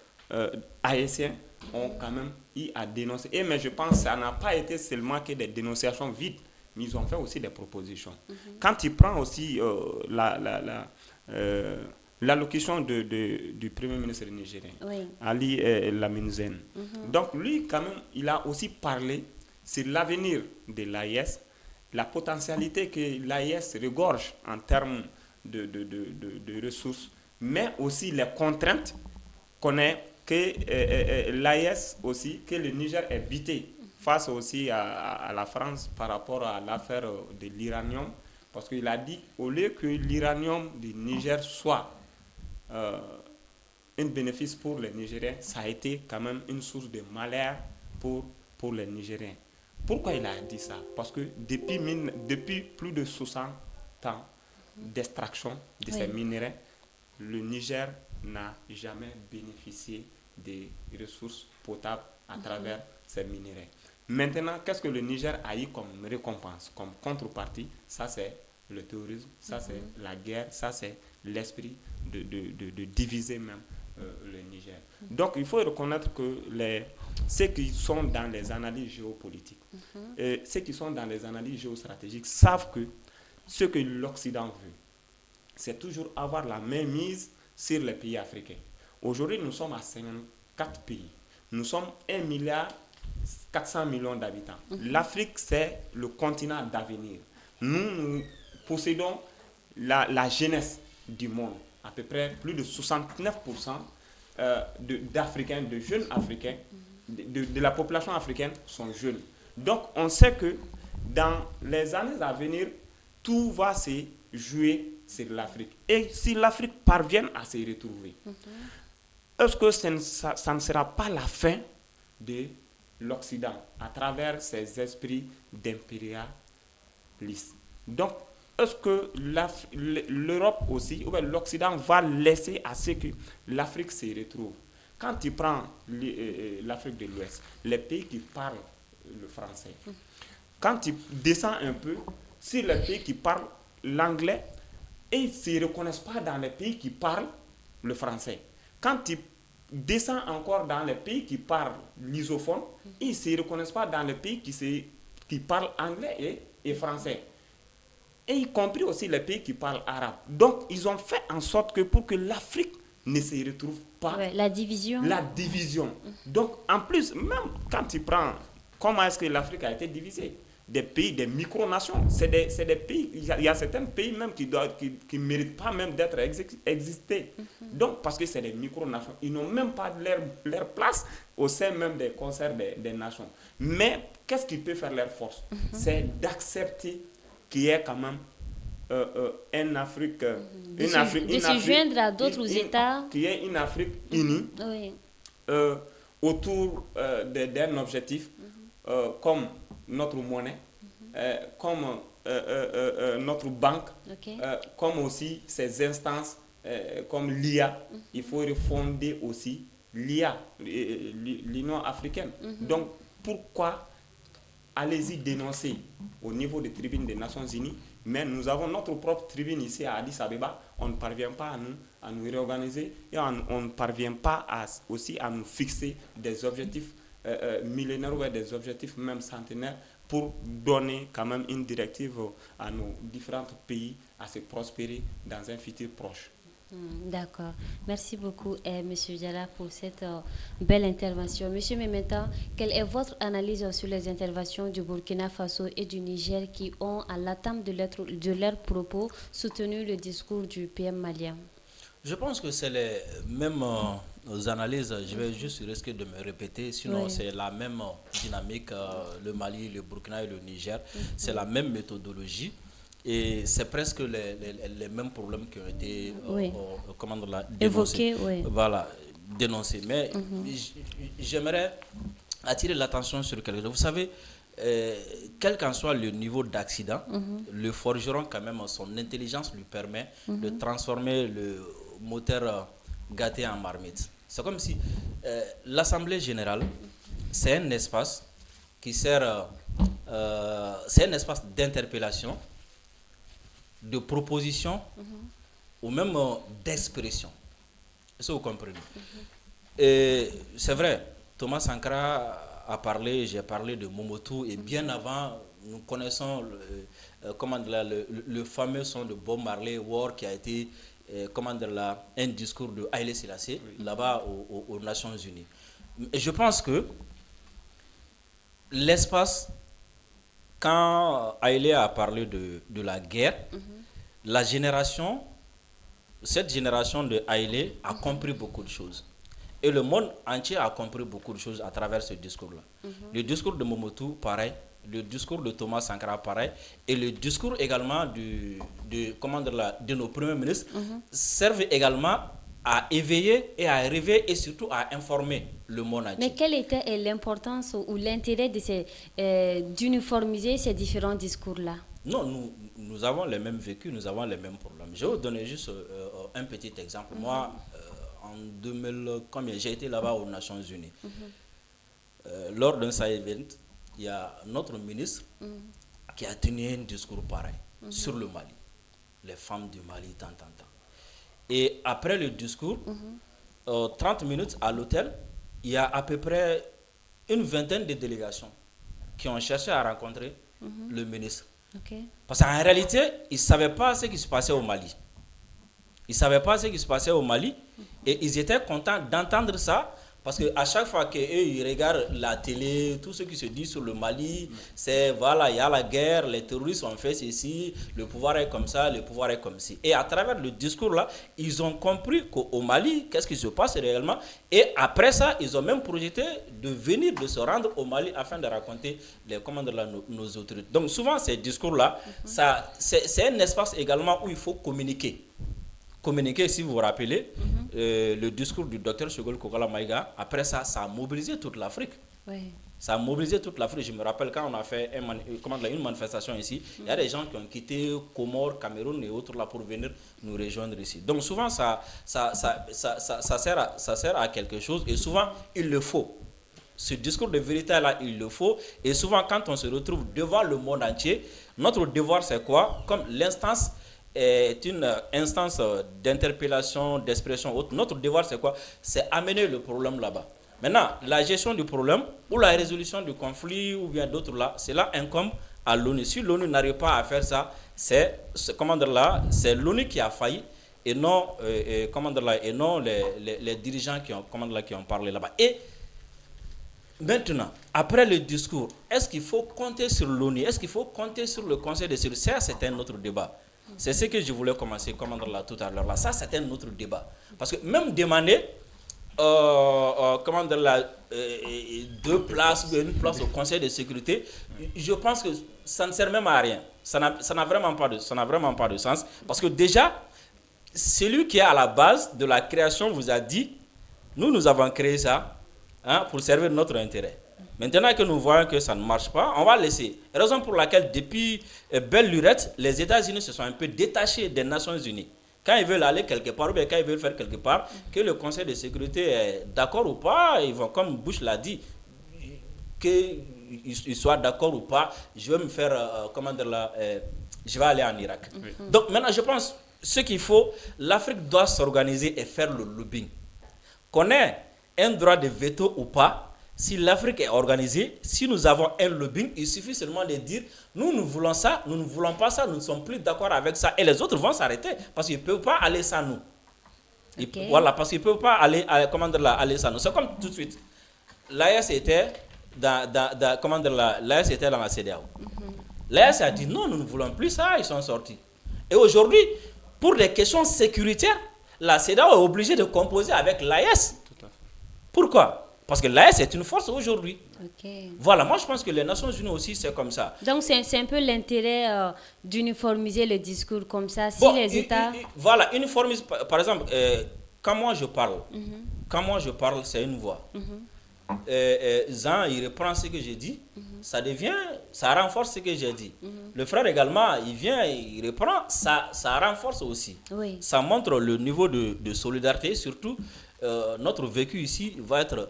haïtiens ont quand même eu à dénoncer. Et mais je pense que ça n'a pas été seulement que des dénonciations vides, mais ils ont fait aussi des propositions. Quand il prend aussi l'allocution du premier ministre nigérien, Ali Lamine Zen. Donc lui, quand même, il a aussi parlé sur l'avenir de l'AES, la potentialité que l'AES regorge en termes de ressources, mais aussi les contraintes qu'on est, que l'AES aussi, que le Niger est buté face aussi à la France par rapport à l'affaire de l'uranium, parce qu'il a dit, au lieu que l'uranium du Niger soit un bénéfice pour les Nigériens, ça a été quand même une source de malheur pour les Nigériens. Pourquoi il a dit ça? Parce que depuis plus de 60 ans d'extraction de ces minéraux, le Niger n'a jamais bénéficié des ressources potables à travers ces minéraux. Maintenant, qu'est-ce que le Niger a eu comme récompense, comme contrepartie? Ça, c'est le terrorisme, ça, c'est la guerre, ça, c'est l'esprit de diviser même le Niger. Donc, il faut reconnaître que ceux qui sont dans les analyses géopolitiques, ceux qui sont dans les analyses géostratégiques savent que ce que l'Occident veut, c'est toujours avoir la main mise sur les pays africains. Aujourd'hui, nous sommes à 54 pays. Nous sommes 1,4 milliard d'habitants. L'Afrique, c'est le continent d'avenir. Nous possédons la jeunesse du monde. À peu près plus de 69% d'Africains, de jeunes Africains, de la population africaine sont jeunes. Donc, on sait que dans les années à venir, tout va se jouer sur l'Afrique. Et si l'Afrique parvient à se retrouver, est-ce que ça ne sera pas la fin de l'Occident à travers ces esprits d'impérialisme? Donc, est-ce que l'Europe aussi, ou bien l'Occident va laisser à ce que l'Afrique se retrouve? Quand tu prends l'Afrique de l'Ouest, les pays qui parlent le français, quand tu descends un peu sur les pays qui parlent l'anglais, et ils ne se reconnaissent pas dans les pays qui parlent le français. Quand tu descends encore dans les pays qui parlent lusophone, ils ne se reconnaissent pas dans les pays qui parlent anglais et français. Et y compris aussi les pays qui parlent arabe. Donc, ils ont fait en sorte que pour que l'Afrique ne se retrouvent pas. La division. Donc, en plus, même quand tu prends, comment est-ce que l'Afrique a été divisée? Des pays, des micronations. C'est des pays, il y a certains pays même qui ne méritent pas même d'être existés. Donc, parce que c'est des micronations. Ils n'ont même pas leur place au sein même des concerts des nations. Mais, qu'est-ce qui peut faire leur force? C'est d'accepter qu'il y ait quand même une Afrique... de se joindre à d'autres États. Qu'il y ait une Afrique unie autour d'un objectif comme notre monnaie, comme notre banque, comme aussi ces instances comme l'IA. Il faut refonder aussi l'IA, l'Union africaine. Donc, pourquoi allez-y dénoncer au niveau des tribunes des Nations Unies, mais nous avons notre propre tribune ici à Addis Abeba, on ne parvient pas à nous réorganiser et on ne parvient pas aussi à nous fixer des objectifs millénaires ou des objectifs même centenaires pour donner quand même une directive à nos différents pays à se prospérer dans un futur proche. D'accord. Merci beaucoup, M. Diarra, pour cette belle intervention. M. Mementa, quelle est votre analyse sur les interventions du Burkina Faso et du Niger qui ont, à l'attente de leurs propos, soutenu le discours du PM malien? Je pense que c'est les mêmes analyses. Je vais juste risquer de me répéter, sinon c'est la même dynamique. Le Mali, le Burkina et le Niger, c'est la même méthodologie. Et c'est presque les mêmes problèmes qui ont été dénoncés. Voilà, dénoncés. Mais j'aimerais attirer l'attention sur quelque chose. Vous savez, quel qu'en soit le niveau d'accident, le forgeron, quand même, son intelligence lui permet de transformer le moteur gâté en marmite. C'est comme si l'Assemblée générale, c'est un espace qui sert, c'est un espace d'interpellation, de proposition ou même d'expression. Est-ce que vous comprenez? Et c'est vrai, Thomas Sankara a parlé, j'ai parlé de Momotu, et bien avant, nous connaissons le fameux son de Bob Marley, War, qui a été un discours de Haïlé Sélassié, là-bas aux Nations Unies. Et je pense que l'espace, quand Haïlé a parlé de la guerre, cette génération de Haïlé a compris beaucoup de choses. Et le monde entier a compris beaucoup de choses à travers ce discours-là. Le discours de Momotu, pareil. Le discours de Thomas Sankara, pareil. Et le discours également de nos premiers ministres servent également à éveiller et à réveiller et surtout à informer le monde entier. Mais quelle était l'importance ou l'intérêt d'uniformiser ces différents discours-là? Non, nous avons les mêmes vécus, nous avons les mêmes problèmes. Je vais vous donner juste un petit exemple. Moi, en 2000, j'ai été là-bas aux Nations Unies. Lors d'un side event, il y a notre ministre qui a tenu un discours pareil sur le Mali. Les femmes du Mali, tant. Et après le discours, 30 minutes à l'hôtel, il y a à peu près une vingtaine de délégations qui ont cherché à rencontrer le ministre. Parce qu'en réalité, ils ne savaient pas ce qui se passait au Mali. Ils ne savaient pas ce qui se passait au Mali et ils étaient contents d'entendre ça parce qu'à chaque fois qu'eux ils regardent la télé, tout ce qui se dit sur le Mali, c'est voilà, il y a la guerre, les terroristes ont fait ceci, le pouvoir est comme ça, le pouvoir est comme ci. Et à travers le discours là, ils ont compris qu'au Mali, qu'est-ce qui se passe réellement. Et après ça, ils ont même projeté de se rendre au Mali afin de raconter nos autorités. Donc souvent ces discours là, c'est un espace également où il faut communiquer. Communiquer, si vous vous rappelez, le discours du docteur Shogol Kokala Maïga, après ça a mobilisé toute l'Afrique. Ça a mobilisé toute l'Afrique. Je me rappelle quand on a fait une manifestation ici, il y a des gens qui ont quitté Comores, Cameroun et autres là pour venir nous rejoindre ici. Donc souvent, ça sert à quelque chose et souvent, il le faut. Ce discours de vérité-là, il le faut. Et souvent, quand on se retrouve devant le monde entier, notre devoir, c'est quoi? Comme l'instance est une instance d'interpellation, d'expression autre. Notre devoir, c'est quoi? C'est amener le problème là-bas. Maintenant, la gestion du problème ou la résolution du conflit ou bien d'autres là, cela incombe à l'ONU. Si l'ONU n'arrive pas à faire ça, c'est l'ONU qui a failli et non, et non les dirigeants qui ont parlé là-bas. Et maintenant, après le discours, est-ce qu'il faut compter sur l'ONU? Est-ce qu'il faut compter sur le Conseil de sécurité? Ça, c'est un autre débat. C'est ce que je voulais commencer tout à l'heure. Là. Ça, c'est un autre débat. Parce que même demander deux places ou une place au Conseil de sécurité, je pense que ça ne sert même à rien. Ça n'a vraiment pas de sens. Parce que déjà, celui qui est à la base de la création vous a dit, nous avons créé ça pour servir notre intérêt. Maintenant que nous voyons que ça ne marche pas, on va laisser. Raison pour laquelle, depuis belle lurette, les États-Unis se sont un peu détachés des Nations Unies. Quand ils veulent aller quelque part, ou bien quand ils veulent faire quelque part, que le Conseil de sécurité est d'accord ou pas, ils vont, comme Bush l'a dit, qu'ils soient d'accord ou pas, je vais me faire, je vais aller en Irak. Donc maintenant, je pense, ce qu'il faut, l'Afrique doit s'organiser et faire le lobbying. Qu'on ait un droit de veto ou pas, si l'Afrique est organisée, si nous avons un lobbying, il suffit seulement de dire nous voulons ça, nous ne voulons pas ça, nous ne sommes plus d'accord avec ça. Et les autres vont s'arrêter parce qu'ils ne peuvent pas aller sans nous. Voilà, parce qu'ils ne peuvent pas aller sans nous. C'est comme tout de suite. L'AES était dans la CEDEAO. L'AES a dit non, nous ne voulons plus ça, ils sont sortis. Et aujourd'hui, pour des questions sécuritaires, la CEDEAO est obligée de composer avec l'AES. Pourquoi ? Parce que l'AES est une force aujourd'hui. Voilà, moi je pense que les Nations Unies aussi, c'est comme ça. Donc c'est un peu l'intérêt d'uniformiser le discours comme ça. Si les États... Voilà, uniformiser, par exemple, quand moi je parle, c'est une voix. Zan, il reprend ce que j'ai dit, ça renforce ce que j'ai dit. Le frère également, il vient, il reprend, ça renforce aussi. Oui. Ça montre le niveau de solidarité, surtout notre vécu ici va être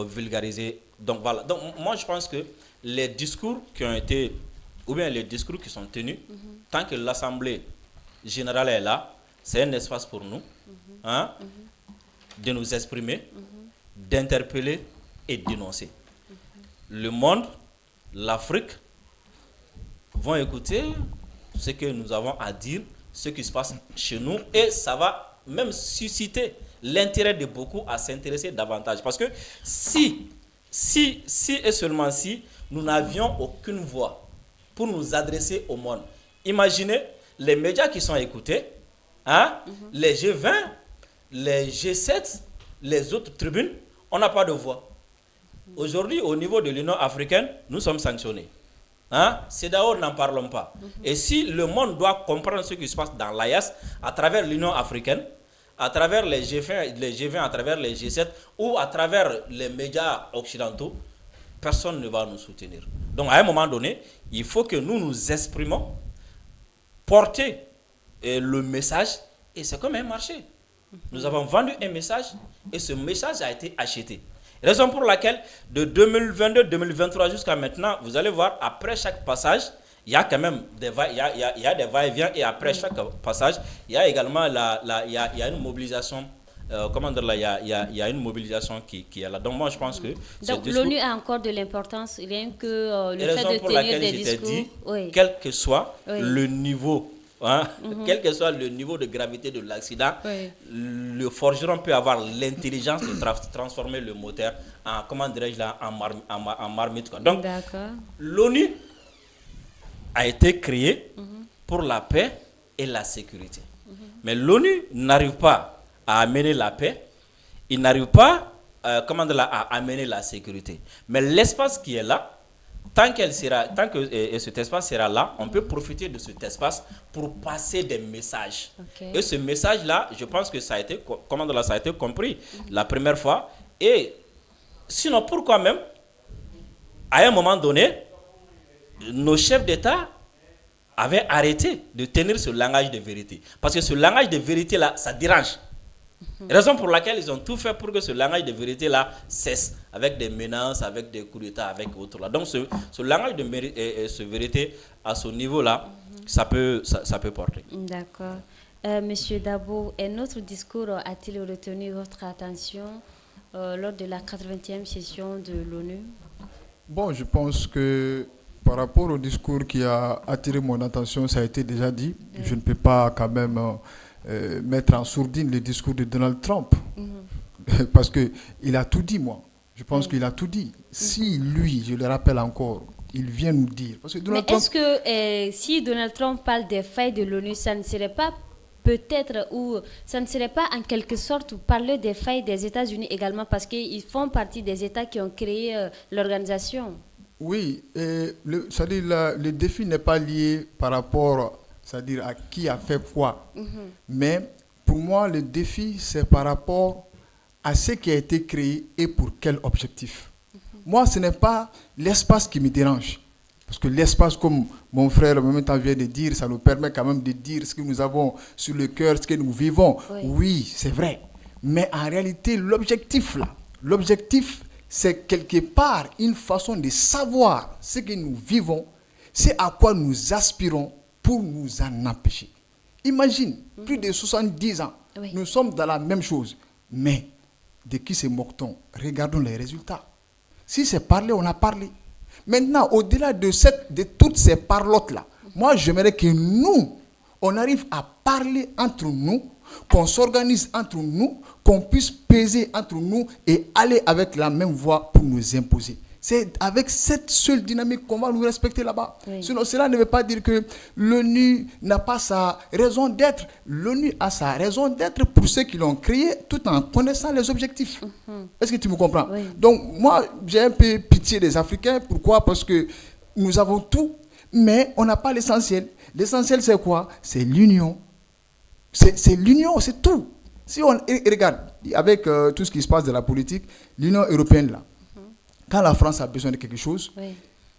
vulgarisé. Donc voilà. Donc moi je pense que les discours qui ont été, ou bien les discours qui sont tenus, tant que l'Assemblée générale est là, c'est un espace pour nous de nous exprimer, d'interpeller et d'énoncer. Le monde, l'Afrique vont écouter ce que nous avons à dire, ce qui se passe chez nous, et ça va même susciter l'intérêt de beaucoup à s'intéresser davantage. Parce que si et seulement si nous n'avions aucune voix pour nous adresser au monde, imaginez les médias qui sont écoutés, les G20, les G7, les autres tribunes, on n'a pas de voix. Aujourd'hui, au niveau de l'Union africaine, nous sommes sanctionnés. CEDEAO, n'en parlons pas. Et si le monde doit comprendre ce qui se passe dans l'AES à travers l'Union africaine, à travers les G20, à travers les G7 ou à travers les médias occidentaux, personne ne va nous soutenir. Donc à un moment donné, il faut que nous nous exprimons, porter le message, et c'est comme un marché. Nous avons vendu un message et ce message a été acheté. Raison pour laquelle, de 2022-2023 jusqu'à maintenant, vous allez voir, après chaque passage, il y a quand même des va-et-vient, et après chaque passage, il y a également il y a une mobilisation. Il y a une mobilisation qui est là. Donc moi, je pense que... Donc l'ONU a encore de l'importance, rien que le fait de tenir des discours. Dit, quel que soit le niveau... quel que soit le niveau de gravité de l'accident, le forgeron peut avoir l'intelligence de transformer le moteur en marmite. Donc, l'ONU a été créée pour la paix et la sécurité. Mais l'ONU n'arrive pas à amener la paix, il n'arrive pas à amener la sécurité. Mais l'espace qui est là, tant que cet espace sera là, on peut profiter de cet espace pour passer des messages. Et ce message-là, je pense que ça a été compris la première fois. Et sinon, pourquoi même, à un moment donné, nos chefs d'État avaient arrêté de tenir ce langage de vérité. Parce que ce langage de vérité-là, ça dérange. Raison pour laquelle ils ont tout fait pour que ce langage de vérité-là cesse, avec des menaces, avec des coups d'État, avec autres. Là. Donc ce langage de vérité, à ce niveau-là, ça peut porter. D'accord. Monsieur Dabo, un autre discours a-t-il retenu votre attention lors de la 80e session de l'ONU? Bon, je pense que Par rapport au discours qui a attiré mon attention, ça a été déjà dit. Je ne peux pas quand même mettre en sourdine le discours de Donald Trump. Parce qu'il a tout dit, moi. Je pense qu'il a tout dit. Si lui, je le rappelle encore, il vient nous dire... Parce que Donald Trump... est-ce que si Donald Trump parle des failles de l'ONU, ça ne serait pas peut-être, ou ça ne serait pas en quelque sorte parler des failles des États-Unis également, parce qu'ils font partie des États qui ont créé l'organisation? Oui, c'est-à-dire le défi n'est pas lié par rapport, c'est-à-dire à qui a fait quoi. Mais pour moi, le défi, c'est par rapport à ce qui a été créé et pour quel objectif. Moi, ce n'est pas l'espace qui me dérange. Parce que l'espace, comme mon frère en même temps vient de dire, ça nous permet quand même de dire ce que nous avons sur le cœur, ce que nous vivons. Oui, c'est vrai. Mais en réalité, l'objectif, c'est quelque part une façon de savoir ce que nous vivons, c'est à quoi nous aspirons pour nous en empêcher. Imagine, plus de 70 ans, nous sommes dans la même chose. Mais de qui se moque-t-on? Regardons les résultats. Si c'est parler, on a parlé. Maintenant, au-delà de toutes ces parlottes-là, moi, j'aimerais que nous, on arrive à parler entre nous, qu'on s'organise entre nous, qu'on puisse peser entre nous et aller avec la même voie pour nous imposer. C'est avec cette seule dynamique qu'on va nous respecter là-bas. Sinon, cela ne veut pas dire que l'ONU n'a pas sa raison d'être. L'ONU a sa raison d'être pour ceux qui l'ont créée tout en connaissant les objectifs. Est-ce que tu me comprends? Donc, moi, j'ai un peu pitié des Africains. Pourquoi? Parce que nous avons tout, mais on n'a pas l'essentiel. L'essentiel, c'est quoi? C'est l'union. C'est l'union, c'est tout. Si on regarde, avec tout ce qui se passe dans la politique, l'Union européenne, là, quand la France a besoin de quelque chose,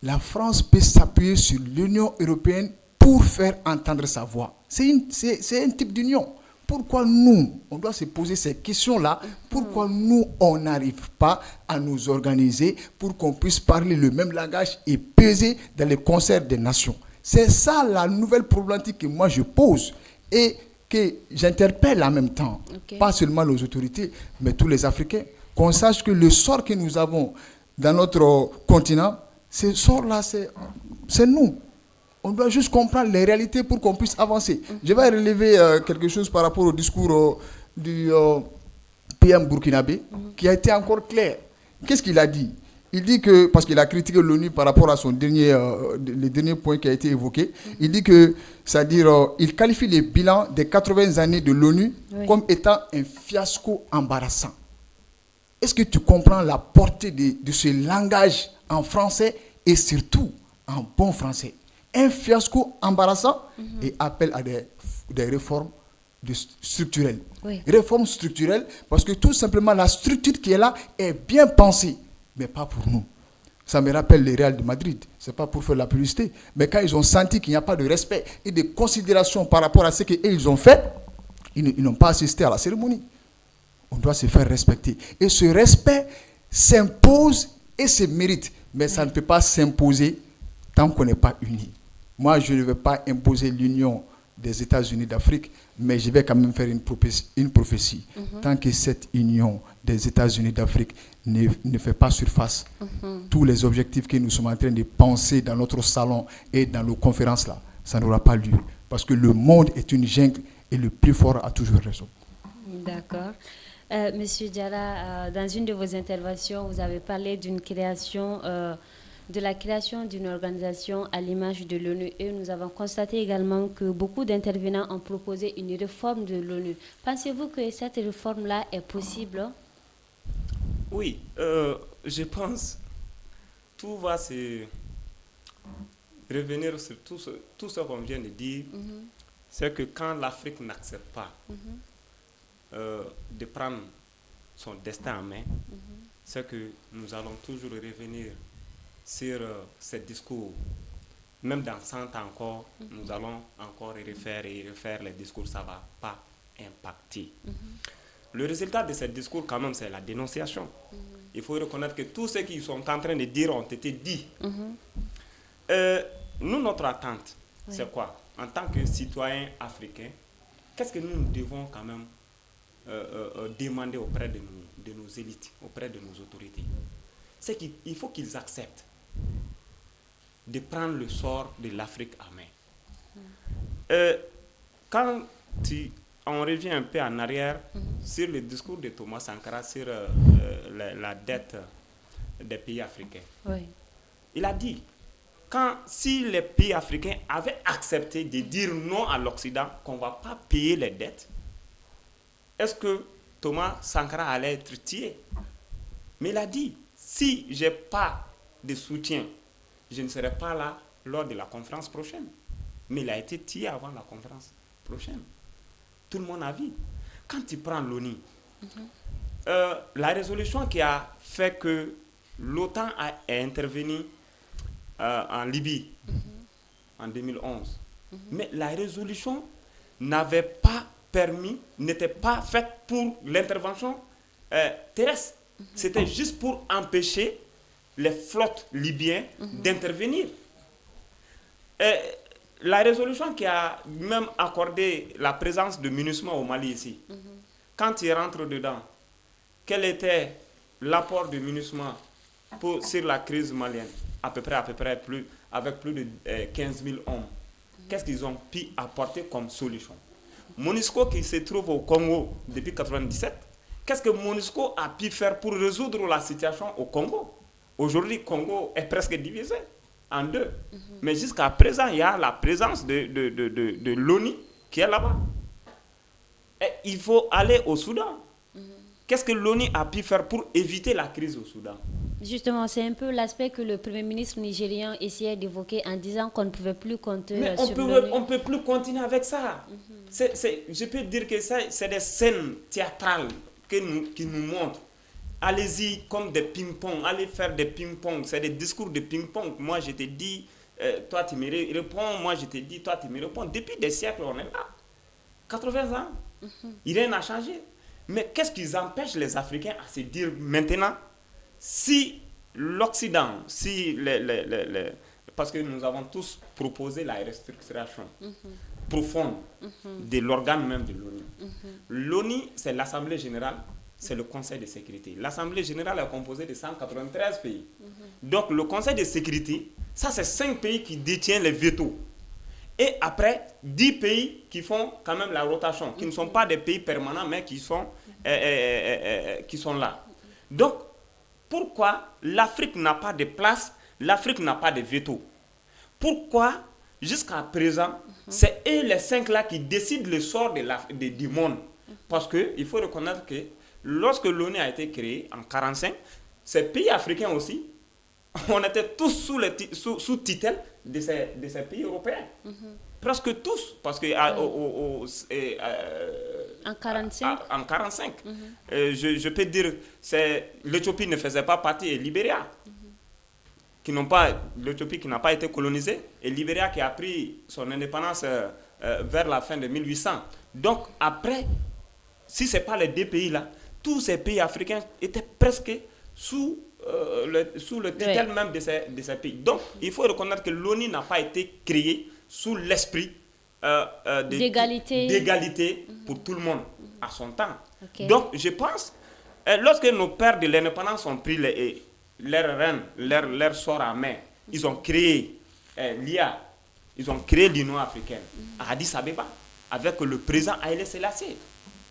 la France peut s'appuyer sur l'Union européenne pour faire entendre sa voix. C'est un type d'union. Pourquoi nous, on doit se poser ces questions-là? Pourquoi nous, on n'arrive pas à nous organiser pour qu'on puisse parler le même langage et peser dans les concerts des nations? C'est ça la nouvelle problématique que moi je pose et que j'interpelle en même temps. Pas seulement les autorités, mais tous les Africains. Qu'on sache que le sort que nous avons dans notre continent, ce sort-là, c'est nous. On doit juste comprendre les réalités pour qu'on puisse avancer. Je vais relever quelque chose par rapport au discours du PM burkinabé, qui a été encore clair. Qu'est-ce qu'il a dit? Il dit que, parce qu'il a critiqué l'ONU par rapport à le dernier point qui a été évoqué, il dit que, c'est-à-dire, il qualifie les bilans des 80 années de l'ONU comme étant un fiasco embarrassant. Est-ce que tu comprends la portée de ce langage en français et surtout en bon français? Un fiasco embarrassant et appelle à des réformes structurelles. Réformes structurelles parce que tout simplement la structure qui est là est bien pensée, mais pas pour nous. Ça me rappelle le Real de Madrid. Ce n'est pas pour faire la publicité, mais quand ils ont senti qu'il n'y a pas de respect et de considération par rapport à ce qu'ils ont fait, ils n'ont pas assisté à la cérémonie. On doit se faire respecter. Et ce respect s'impose et se mérite. Mais ça ne peut pas s'imposer tant qu'on n'est pas unis. Moi, je ne vais pas imposer l'union des États-Unis d'Afrique, mais je vais quand même faire une prophétie. Tant que cette union des États-Unis d'Afrique ne fait pas surface, tous les objectifs que nous sommes en train de penser dans notre salon et dans nos conférences là, ça n'aura pas lieu. Parce que le monde est une jungle et le plus fort a toujours raison. D'accord. Monsieur Diarra, dans une de vos interventions, vous avez parlé de la création d'une organisation à l'image de l'ONU. Et nous avons constaté également que beaucoup d'intervenants ont proposé une réforme de l'ONU. Pensez-vous que cette réforme-là est possible? Oui, je pense tout va se revenir sur tout ce qu'on vient de dire. C'est que quand l'Afrique n'accepte pas de prendre son destin en main, c'est que nous allons toujours revenir sur ces discours. Même dans 100 ans encore, nous allons encore refaire les discours, ça ne va pas impacter. Le résultat de ces discours, quand même, c'est la dénonciation. Il faut reconnaître que tous ceux qui sont en train de dire ont été dits. Nous, notre attente, c'est quoi? En tant que citoyens africains, qu'est-ce que nous devons quand même demander auprès de nos élites, auprès de nos autorités? C'est qu'il faut qu'ils acceptent de prendre le sort de l'Afrique en main. Quand on revient un peu en arrière sur le discours de Thomas Sankara sur la dette des pays africains, il a dit, si les pays africains avaient accepté de dire non à l'Occident, qu'on ne va pas payer les dettes, est-ce que Thomas Sankara allait être tué? Mais il a dit, si je n'ai pas de soutien, je ne serai pas là lors de la conférence prochaine. Mais il a été tué avant la conférence prochaine. Tout le monde a vu. Quand tu prends l'ONU, la résolution qui a fait que l'OTAN est intervenue en Libye en 2011, mais la résolution n'était pas faite pour l'intervention terrestre. C'était juste pour empêcher les flottes libyennes d'intervenir. La résolution qui a même accordé la présence de MINUSMA au Mali ici, quand il rentre dedans, quel était l'apport de MINUSMA sur la crise malienne? À peu près avec plus de 15 000 hommes. Qu'est-ce qu'ils ont pu apporter comme solution? MONUSCO qui se trouve au Congo depuis 1997, qu'est-ce que MONUSCO a pu faire pour résoudre la situation au Congo? Aujourd'hui, le Congo est presque divisé en deux. Mais jusqu'à présent, il y a la présence de l'ONU qui est là-bas. Et il faut aller au Soudan. Qu'est-ce que l'ONU a pu faire pour éviter la crise au Soudan? Justement, c'est un peu l'aspect que le Premier ministre nigérian essayait d'évoquer en disant qu'on ne pouvait plus compter sur l'ONU. On ne peut plus continuer avec ça. Je peux dire que c'est des scènes théâtrales qui nous montrent. Allez-y comme des ping-pong, allez faire des ping-pong. C'est des discours de ping-pong. Moi, je te dis, toi, tu me réponds. Moi, je te dis, toi, tu me réponds. Depuis des siècles, on est là. 80 ans. Rien n'a changé. Mais qu'est-ce qui empêche les Africains à se dire maintenant, si l'Occident, parce que nous avons tous proposé la restructuration profonde de l'organe même de l'ONU. L'ONU, c'est l'Assemblée générale, c'est le Conseil de sécurité. L'Assemblée générale est composée de 193 pays. Donc le Conseil de sécurité, ça c'est 5 pays qui détiennent les vétos. Et après, 10 pays qui font quand même la rotation, qui ne sont pas des pays permanents, mais qui sont là. Donc, pourquoi l'Afrique n'a pas de place, l'Afrique n'a pas de veto? Pourquoi, jusqu'à présent, c'est eux les 5 là qui décident le sort du monde? Parce qu'il faut reconnaître que lorsque l'ONU a été créée en 1945, ces pays africains aussi, on était tous sous tutelle de ces pays européens. Presque tous, parce que en 1945, je peux dire l'Éthiopie ne faisait pas partie, et Libéria, l'Éthiopie qui n'a pas été colonisée, et Libéria qui a pris son indépendance vers la fin de 1800. Donc après, si ce n'est pas les 2 pays-là, tous ces pays africains étaient presque sous le tutelle même de ces pays. Donc, il faut reconnaître que l'ONU n'a pas été créée sous l'esprit d'égalité pour tout le monde à son temps. Donc, je pense, lorsque nos pères de l'indépendance ont pris leur reine, leur sort en main, ils ont créé l'IA, ils ont créé l'Union africaine à Addis Abeba avec le président Haïlé Sélassié.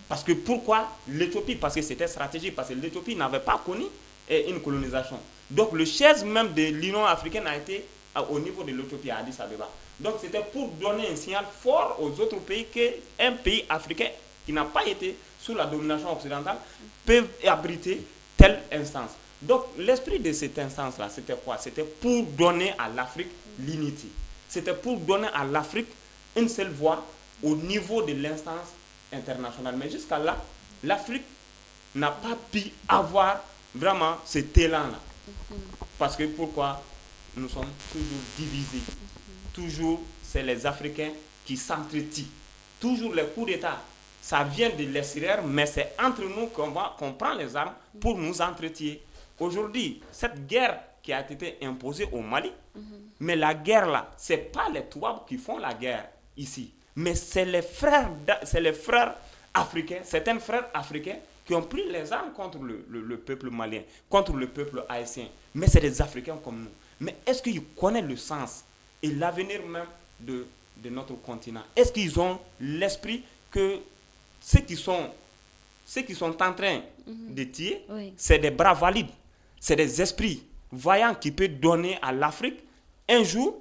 Parce que pourquoi l'Éthiopie? Parce que c'était stratégique, parce que l'Éthiopie n'avait pas connu une colonisation. Donc le siège même de l'Union africaine a été au niveau de l'Éthiopie à Addis Abeba. Donc c'était pour donner un signal fort aux autres pays qu'un pays africain qui n'a pas été sous la domination occidentale peut abriter telle instance. Donc l'esprit de cette instance-là, c'était quoi? C'était pour donner à l'Afrique l'unité. C'était pour donner à l'Afrique une seule voix au niveau de l'instance internationale. Mais jusqu'à là, l'Afrique n'a pas pu avoir vraiment cet élan-là. Parce que pourquoi? Nous sommes toujours divisés. Toujours, c'est les Africains qui s'entretuent. Toujours les coups d'État, ça vient de l'extérieur, mais c'est entre nous qu'on prend les armes pour nous entretuer. Aujourd'hui, cette guerre qui a été imposée au Mali, mais la guerre là, ce n'est pas les Touaregs qui font la guerre ici, mais c'est les frères africains, certains frères africains qui ont pris les armes contre le peuple malien, contre le peuple haïtien. Mais c'est des Africains comme nous. Mais est-ce qu'ils connaissent le sens et l'avenir même de notre continent? Est-ce qu'ils ont l'esprit que ceux qui sont en train de tuer, c'est des bras valides, c'est des esprits voyants qui peuvent donner à l'Afrique un jour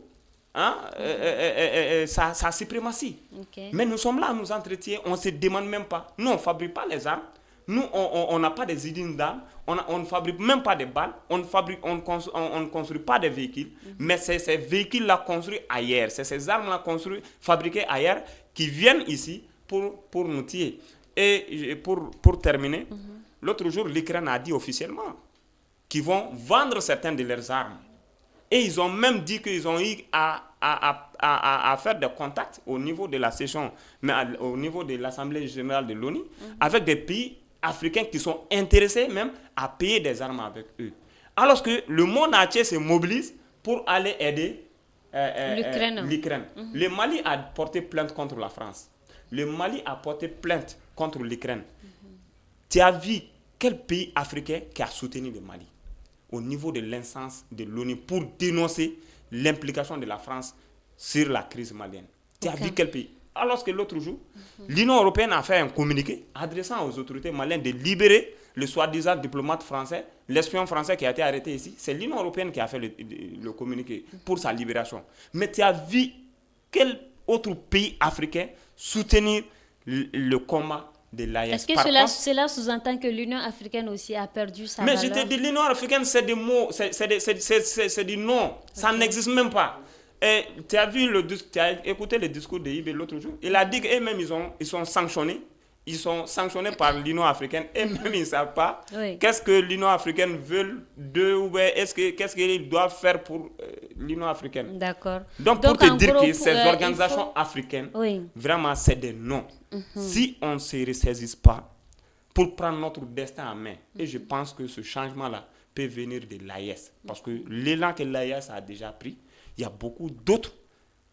sa suprématie. Mais nous sommes là à nous entretenir, on ne se demande même pas. Nous, on ne fabrique pas les armes. Nous, on n'a pas des usines d'armes. On ne fabrique même pas des balles. On ne construit pas des véhicules. Mais c'est ces véhicules-là construits ailleurs. C'est ces armes-là fabriquées ailleurs qui viennent ici pour nous tuer. Et pour terminer, l'autre jour, l'Ukraine a dit officiellement qu'ils vont vendre certaines de leurs armes. Et ils ont même dit qu'ils ont eu à faire des contacts au niveau de la session, mais au niveau de l'Assemblée générale de l'ONU, avec des pays africains qui sont intéressés même à payer des armes avec eux. Alors que le monde entier se mobilise pour aller aider l'Ukraine. Le Mali a porté plainte contre la France. Le Mali a porté plainte contre l'Ukraine. Tu as vu quel pays africain qui a soutenu le Mali au niveau de l'instance de l'ONU pour dénoncer l'implication de la France sur la crise malienne? Tu as vu quel pays? Alors que l'autre jour, l'Union européenne a fait un communiqué adressant aux autorités maliennes de libérer le soi-disant diplomate français, l'espion français qui a été arrêté ici. C'est l'Union européenne qui a fait le communiqué pour sa libération. Mais tu as vu quel autre pays africain soutenir le combat de l'AES? Est-ce que cela sous-entend que l'Union africaine aussi a perdu sa valeur? Mais je te dis, l'Union africaine, c'est des mots, c'est du nom. Ça n'existe même pas. Et tu as écouté le discours de Ibé l'autre jour. Il a dit qu'eux-mêmes, ils sont sanctionnés. Ils sont sanctionnés par l'Union africaine. Et même ils ne savent pas qu'est-ce que l'Union africaine veut d'eux ou qu'est-ce qu'ils doivent faire pour l'Union africaine. D'accord. Donc pour te dire que ces organisations africaines, vraiment, c'est des noms. Si on ne se ressaisisse pas pour prendre notre destin en main, et je pense que ce changement-là peut venir de l'AES. Parce que l'élan que l'AES a déjà pris, il y a beaucoup d'autres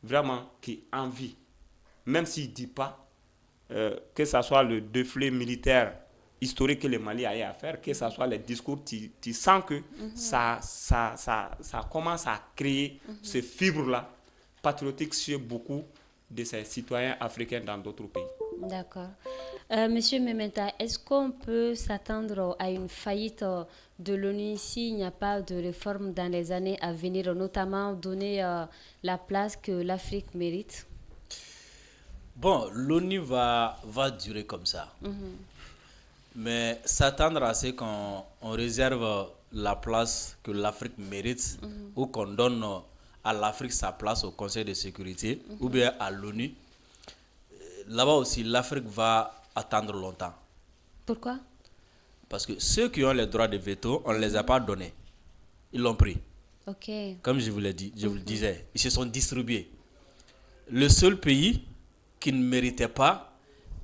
vraiment qui envient, même s'ils ne disent pas, que ce soit le défilé militaire historique que le Mali a eu à faire, que ce soit les discours, tu sens que ça commence à créer ces fibres-là patriotiques chez beaucoup de ces citoyens africains dans d'autres pays. D'accord. Monsieur Mementa, est-ce qu'on peut s'attendre à une faillite de l'ONU s'il n'y a pas de réforme dans les années à venir, notamment donner la place que l'Afrique mérite? Bon, l'ONU va durer comme ça. Mais s'attendre à ce qu'on réserve la place que l'Afrique mérite ou qu'on donne à l'Afrique sa place au Conseil de sécurité ou bien à l'ONU, là-bas aussi, l'Afrique va attendre longtemps. Pourquoi? Parce que ceux qui ont les droits de veto, on ne les a pas donnés. Ils l'ont pris. Comme je vous l'ai dit, je vous le disais, ils se sont distribués. Le seul pays qui ne méritait pas,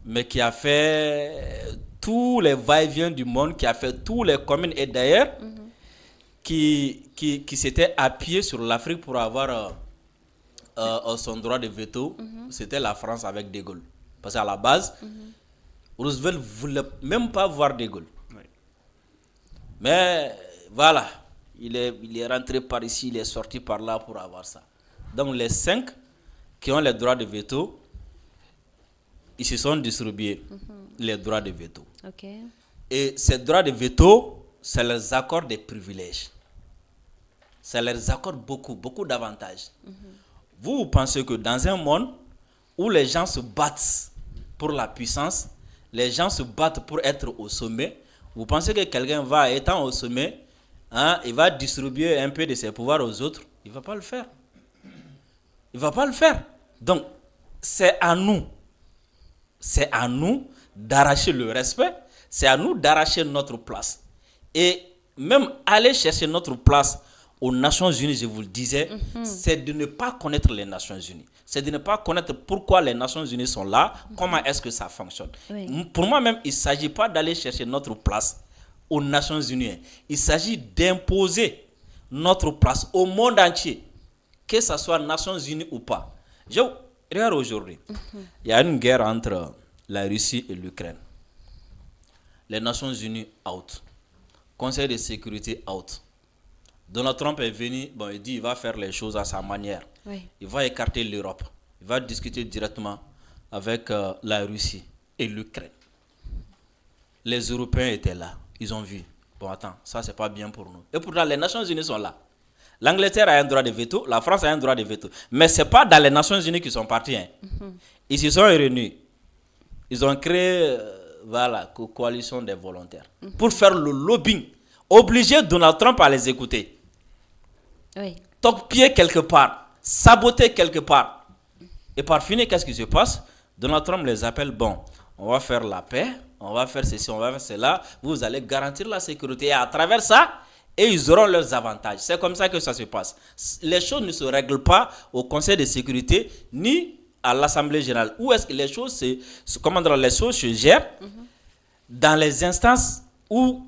mais qui a fait tous les va-et-vient du monde, qui a fait tous les communes, et d'ailleurs, qui s'était appuyé sur l'Afrique pour avoir son droit de veto, c'était la France avec De Gaulle. Parce qu'à la base, Roosevelt ne voulait même pas voir De Gaulle. Mais voilà, il est rentré par ici, il est sorti par là pour avoir ça. Donc les 5 qui ont les droits de veto, ils se sont distribués les droits de veto. Et ces droits de veto, ça leur accorde des privilèges. Ça leur accorde beaucoup d'avantages. Vous pensez que dans un monde où les gens se battent pour la puissance, les gens se battent pour être au sommet, vous pensez que quelqu'un va, étant au sommet, il va distribuer un peu de ses pouvoirs aux autres? Il ne va pas le faire. Il ne va pas le faire. Donc, c'est à nous d'arracher le respect, c'est à nous d'arracher notre place. Et même aller chercher notre place aux Nations Unies, je vous le disais, c'est de ne pas connaître les Nations Unies. C'est de ne pas connaître pourquoi les Nations Unies sont là, comment est-ce que ça fonctionne. Pour moi-même, il ne s'agit pas d'aller chercher notre place aux Nations Unies. Il s'agit d'imposer notre place au monde entier, que ce soit Nations Unies ou pas. Regarde aujourd'hui, il y a une guerre entre la Russie et l'Ukraine. Les Nations Unies out. Conseil de sécurité out. Donald Trump est venu, bon, il dit qu'il va faire les choses à sa manière. Oui. Il va écarter l'Europe. Il va discuter directement avec la Russie et l'Ukraine. Les Européens étaient là. Ils ont vu. Bon, attends, ça, c'est pas bien pour nous. Et pourtant, les Nations Unies sont là. L'Angleterre a un droit de veto, la France a un droit de veto. Mais ce n'est pas dans les Nations Unies qu'ils sont partis. Hein. Ils se sont réunis. Ils ont créé la coalition des volontaires pour faire le lobbying. Obliger Donald Trump à les écouter. Oui. Toque-pied quelque part. Saboter quelque part. Et par finir, qu'est-ce qui se passe? Donald Trump les appelle, bon, on va faire la paix, on va faire ceci, on va faire cela. Vous allez garantir la sécurité. Et à travers ça, et ils auront leurs avantages. C'est comme ça que ça se passe. Les choses ne se règlent pas au Conseil de sécurité ni à l'Assemblée générale. Où est-ce que les choses se gèrent dans les instances où,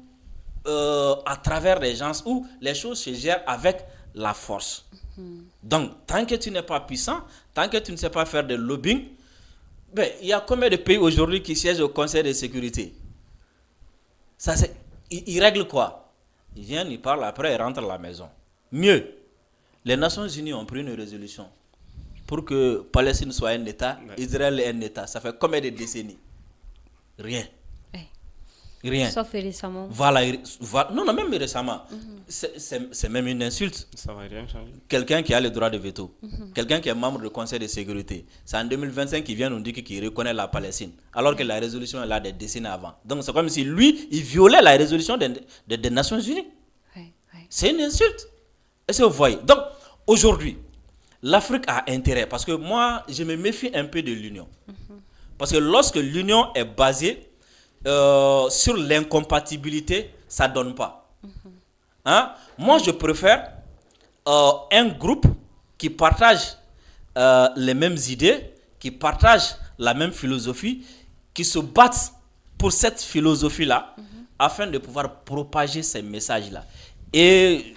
à travers les gens, où les choses se gèrent avec la force. Donc, tant que tu n'es pas puissant, tant que tu ne sais pas faire de lobbying, il y a combien de pays aujourd'hui qui siègent au Conseil de sécurité? Ça, ils règlent quoi? Ils viennent, ils parlent, après ils rentrent à la maison. Mieux, les Nations Unies ont pris une résolution pour que Palestine soit un État, Israël est un État. Ça fait combien de décennies? Rien. Rien. Sauf récemment. Voilà. Non, même récemment. C'est même une insulte. Ça va rien changer. Quelqu'un qui a le droit de veto, quelqu'un qui est membre du Conseil de sécurité, c'est en 2025 qu'il vient nous dire qu'il reconnaît la Palestine, alors que la résolution est là des décennies avant. Donc c'est comme si lui, il violait la résolution des Nations Unies. C'est une insulte. Est-ce que vous voyez? Donc aujourd'hui, l'Afrique a intérêt, parce que moi, je me méfie un peu de l'Union. Parce que lorsque l'Union est basée sur l'incompatibilité, ça ne donne pas. Hein? Moi, je préfère un groupe qui partage les mêmes idées, qui partage la même philosophie, qui se battent pour cette philosophie-là, afin de pouvoir propager ces messages-là. Et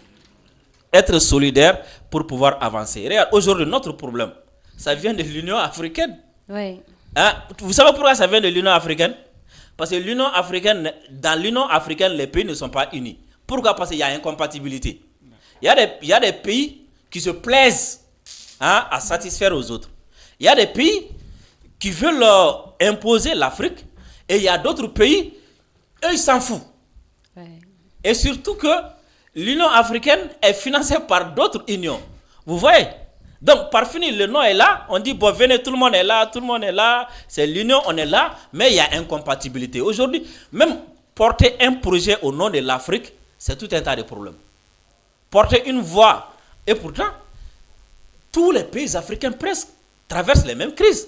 être solidaire pour pouvoir avancer. Regarde, aujourd'hui, notre problème, ça vient de l'Union africaine. Oui. Hein? Vous savez pourquoi ça vient de l'Union africaine? Parce que dans l'Union africaine, les pays ne sont pas unis. Pourquoi? Parce qu'il y a incompatibilité. Il y a des pays qui se plaisent à satisfaire aux autres. Il y a des pays qui veulent imposer l'Afrique. Et il y a d'autres pays, eux, ils s'en foutent. Ouais. Et surtout que l'Union africaine est financée par d'autres unions. Vous voyez? Donc, par finir, le nom est là. On dit, bon, venez, tout le monde est là. C'est l'union, on est là. Mais il y a incompatibilité. Aujourd'hui, même porter un projet au nom de l'Afrique, c'est tout un tas de problèmes. Porter une voix. Et pourtant, tous les pays africains presque traversent les mêmes crises.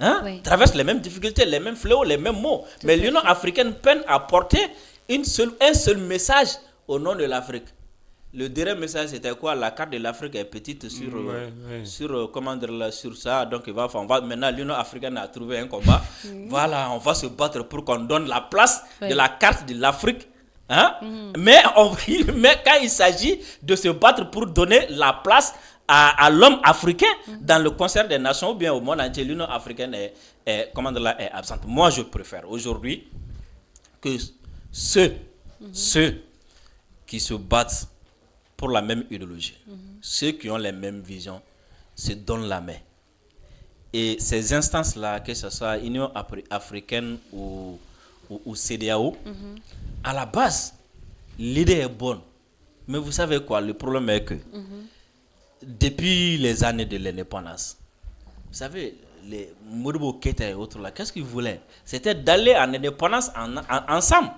Hein? Oui. Traversent les mêmes difficultés, les mêmes fléaux, les mêmes maux. Mais l'Union africaine peine à porter un seul message au nom de l'Afrique. Le dernier message, c'était quoi? La carte de l'Afrique est petite sur ça. Donc, maintenant, l'Union africaine a trouvé un combat. Voilà, on va se battre pour qu'on donne la place de la carte de l'Afrique. Hein? Mais quand il s'agit de se battre pour donner la place à l'homme africain dans le concert des nations ou bien au monde entier, l'Union africaine est absente. Moi, je préfère aujourd'hui que ceux qui se battent pour la même idéologie, ceux qui ont les mêmes visions, se donnent la main. Et ces instances-là, que ce soit Union africaine ou CEDEAO, à la base, l'idée est bonne. Mais vous savez quoi, le problème est que depuis les années de l'indépendance, vous savez, les Modibo Keïta et autres là, qu'est-ce qu'ils voulaient? C'était d'aller en indépendance ensemble,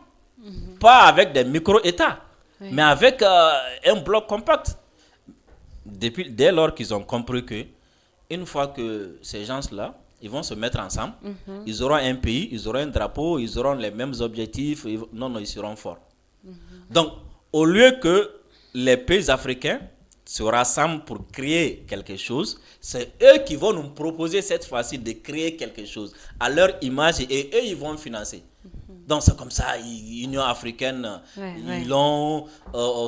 pas avec des micro-États. Oui. Mais avec un bloc compact. Dès lors qu'ils ont compris que une fois que ces gens-là, ils vont se mettre ensemble, ils auront un pays, ils auront un drapeau, ils auront les mêmes objectifs, ils seront forts. Donc, au lieu que les pays africains se rassemblent pour créer quelque chose, c'est eux qui vont nous proposer cette fois-ci de créer quelque chose à leur image et eux, ils vont financer. Donc c'est comme ça, l'Union africaine, ils l'ont,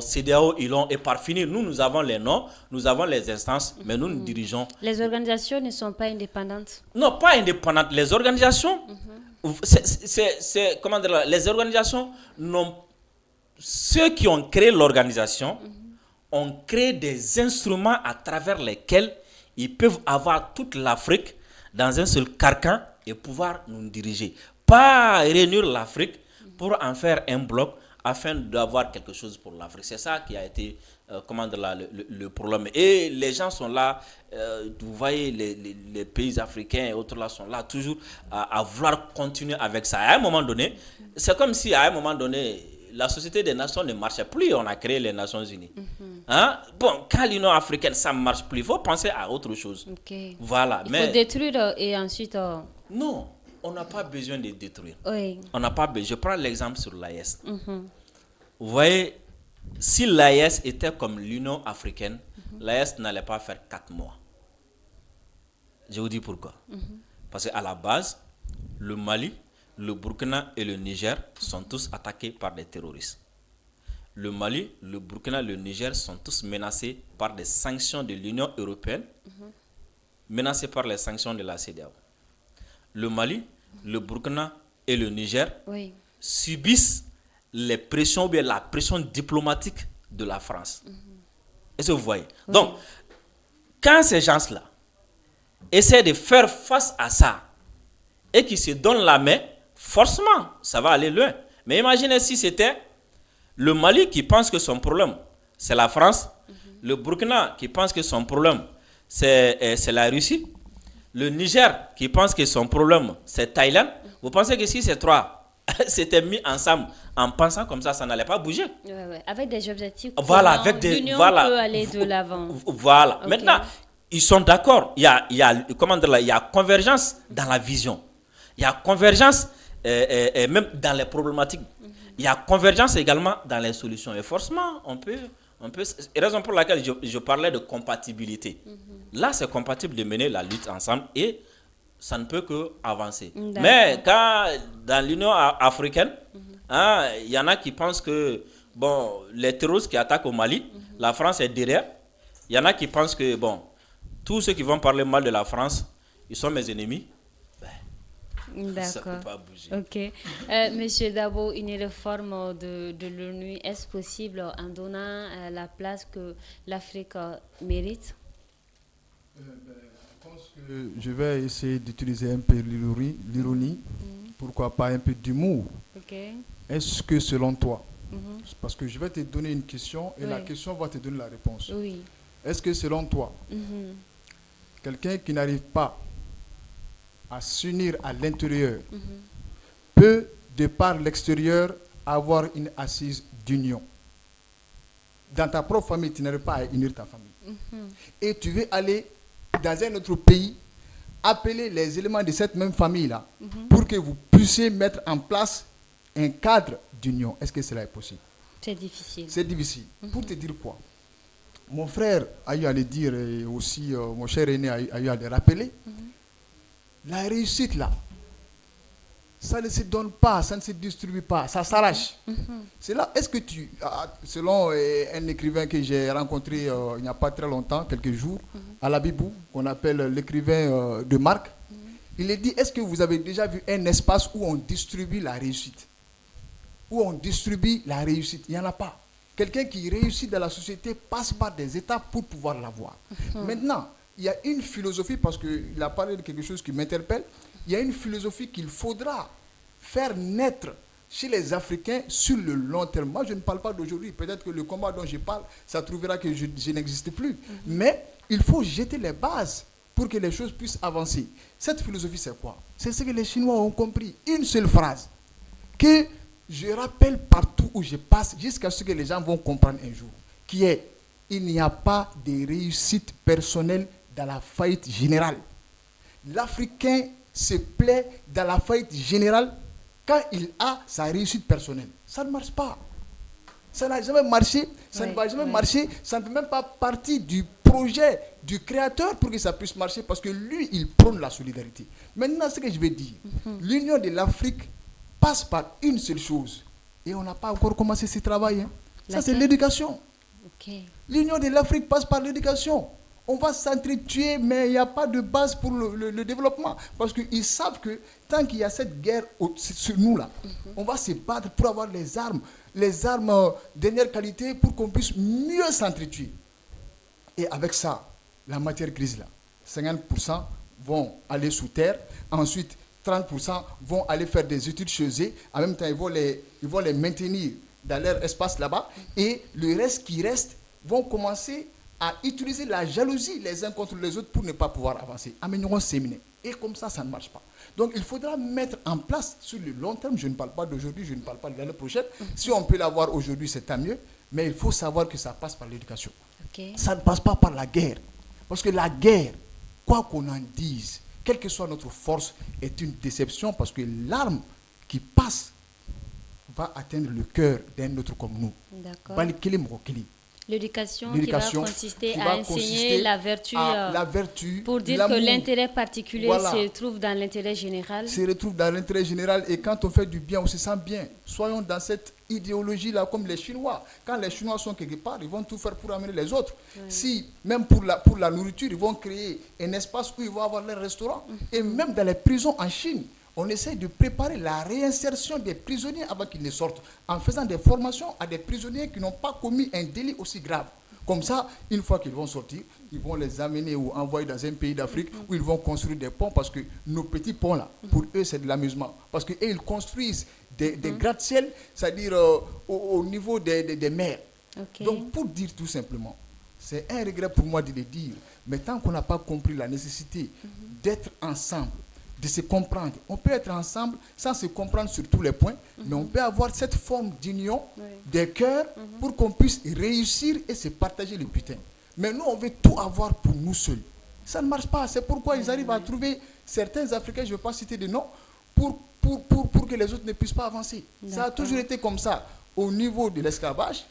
CEDEAO, ils l'ont, et par finir, nous avons les noms, nous avons les instances, mais nous dirigeons. Les organisations ne sont pas indépendantes? Non, pas indépendantes. Les organisations, les organisations n'ont ceux qui ont créé l'organisation ont créé des instruments à travers lesquels ils peuvent avoir toute l'Afrique dans un seul carcan et pouvoir nous diriger. Pas réunir l'Afrique pour en faire un bloc afin d'avoir quelque chose pour l'Afrique. C'est ça qui a été le problème. Et les gens sont là, vous voyez, les pays africains et autres là sont là toujours à vouloir continuer avec ça. À un moment donné, c'est comme si à un moment donné, la Société des Nations ne marchait plus, on a créé les Nations Unies. Hein? Bon, quand l'Union africaine, ça ne marche plus, il faut penser à autre chose. Okay. Voilà. Il faut détruire et ensuite... Non, on n'a pas besoin de détruire. Oui. On n'a pas besoin. Je prends l'exemple sur l'AES. Vous voyez, si l'AES était comme l'Union africaine, l'AES n'allait pas faire 4 mois. Je vous dis pourquoi. Parce qu'à la base, le Mali, le Burkina et le Niger sont tous attaqués par des terroristes. Le Mali, le Burkina et le Niger sont tous menacés par des sanctions de l'Union européenne, menacés par les sanctions de la CEDEAO. Le Mali, le Burkina et le Niger subissent les pressions ou bien la pression diplomatique de la France. Est-ce que vous voyez? Donc, quand ces gens-là essaient de faire face à ça et qu'ils se donnent la main, forcément, ça va aller loin. Mais imaginez si c'était le Mali qui pense que son problème, c'est la France, le Burkina qui pense que son problème, c'est la Russie, le Niger qui pense que son problème, c'est Thaïlande. Vous pensez que si ces trois s'étaient mis ensemble en pensant comme ça n'allait pas bouger? Avec des objectifs. Voilà, avec des... L'Union peut aller de l'avant. Voilà. Okay. Maintenant, ils sont d'accord. Il y a convergence dans la vision. Il y a convergence même dans les problématiques. Il y a convergence également dans les solutions. Et forcément, on peut raison pour laquelle je parlais de compatibilité. Là, c'est compatible de mener la lutte ensemble et ça ne peut qu'avancer. Mais quand dans l'Union africaine, il y en a qui pensent que les terroristes qui attaquent au Mali, la France est derrière. Il y en a qui pensent que tous ceux qui vont parler mal de la France, ils sont mes ennemis. D'accord. Ça ne peut pas bouger. Ok. Monsieur Dabo, une réforme de l'ONU, est-ce possible en donnant la place que l'Afrique mérite? Je pense que je vais essayer d'utiliser un peu l'ironie, pourquoi pas un peu d'humour. Est-ce que selon toi, parce que je vais te donner une question et la question va te donner la réponse. Est-ce que selon toi, quelqu'un qui n'arrive pas à s'unir à l'intérieur peut, de par l'extérieur, avoir une assise d'union? Dans ta propre famille, tu n'arrives pas à unir ta famille. Et tu veux aller dans un autre pays, appeler les éléments de cette même famille-là pour que vous puissiez mettre en place un cadre d'union. Est-ce que cela est possible? C'est difficile. C'est difficile. Pour te dire quoi? Mon frère a eu à le dire et aussi mon cher aîné a eu à le rappeler. La réussite là, ça ne se donne pas, ça ne se distribue pas, ça s'arrache. C'est là, est-ce que selon un écrivain que j'ai rencontré il n'y a pas très longtemps, quelques jours, à la Bibou, qu'on appelle l'écrivain de Marc, il a dit, est-ce que vous avez déjà vu un espace où on distribue la réussite? Où on distribue la réussite? Il n'y en a pas. Quelqu'un qui réussit dans la société passe par des étapes pour pouvoir l'avoir. Maintenant, il y a une philosophie, parce qu'il a parlé de quelque chose qui m'interpelle, il y a une philosophie qu'il faudra faire naître chez les Africains sur le long terme. Moi, je ne parle pas d'aujourd'hui. Peut-être que le combat dont je parle, ça trouvera que je n'existe plus. Mais il faut jeter les bases pour que les choses puissent avancer. Cette philosophie, c'est quoi? C'est ce que les Chinois ont compris. Une seule phrase que je rappelle partout où je passe jusqu'à ce que les gens vont comprendre un jour, qui est: il n'y a pas de réussite personnelle dans la faillite générale. L'Africain se plaît dans la faillite générale quand il a sa réussite personnelle. Ça ne marche pas. Ça n'a jamais marché, ça ne va jamais marcher, ça ne fait même pas partie du projet du créateur pour que ça puisse marcher, parce que lui, il prône la solidarité. Maintenant, ce que je vais dire, l'union de l'Afrique passe par une seule chose, et on n'a pas encore commencé ce travail. Ça, c'est l'éducation. L'union de l'Afrique passe par l'éducation. On va s'entretuer, mais il n'y a pas de base pour le développement. Parce qu'ils savent que tant qu'il y a cette guerre sur nous là, on va se battre pour avoir les armes. les armes dernière qualité pour qu'on puisse mieux s'entretuer. Et avec ça, la matière grise là, 50% vont aller sous terre, ensuite 30% vont aller faire des études chez eux, en même temps ils vont les maintenir dans leur espace là-bas, et le reste qui reste vont commencer à utiliser la jalousie les uns contre les autres pour ne pas pouvoir avancer. Améliorons séminaire. Et comme ça, ça ne marche pas. Donc il faudra mettre en place sur le long terme, je ne parle pas d'aujourd'hui, je ne parle pas de l'année prochaine. Si on peut l'avoir aujourd'hui, c'est tant mieux, mais il faut savoir que ça passe par l'éducation. Okay. Ça ne passe pas par la guerre. Parce que la guerre, quoi qu'on en dise, quelle que soit notre force, est une déception parce que l'arme qui passe va atteindre le cœur d'un autre comme nous. D'accord. L'éducation qui va consister à enseigner la vertu pour dire que l'intérêt particulier se trouve dans l'intérêt général. Se retrouve dans l'intérêt général, et quand on fait du bien, on se sent bien. Soyons dans cette idéologie-là comme les Chinois. Quand les Chinois sont quelque part, ils vont tout faire pour amener les autres. Oui. Si, même pour la nourriture, ils vont créer un espace où ils vont avoir leur restaurant. Et même dans les prisons en Chine, on essaie de préparer la réinsertion des prisonniers avant qu'ils ne sortent, en faisant des formations à des prisonniers qui n'ont pas commis un délit aussi grave. Comme ça, une fois qu'ils vont sortir, ils vont les amener ou envoyer dans un pays d'Afrique où ils vont construire des ponts, parce que nos petits ponts là, pour eux, c'est de l'amusement. Parce qu'eux, ils construisent des gratte-ciel, c'est-à-dire au niveau des mers. Okay. Donc, pour dire tout simplement, c'est un regret pour moi de le dire, mais tant qu'on n'a pas compris la nécessité d'être ensemble, de se comprendre. On peut être ensemble sans se comprendre sur tous les points, mais on peut avoir cette forme d'union des cœurs pour qu'on puisse réussir et se partager le butin. Mais nous, on veut tout avoir pour nous seuls. Ça ne marche pas. C'est pourquoi ils arrivent à trouver certains Africains, je ne vais pas citer de noms, pour que les autres ne puissent pas avancer. Ça a toujours été comme ça au niveau de l'esclavage.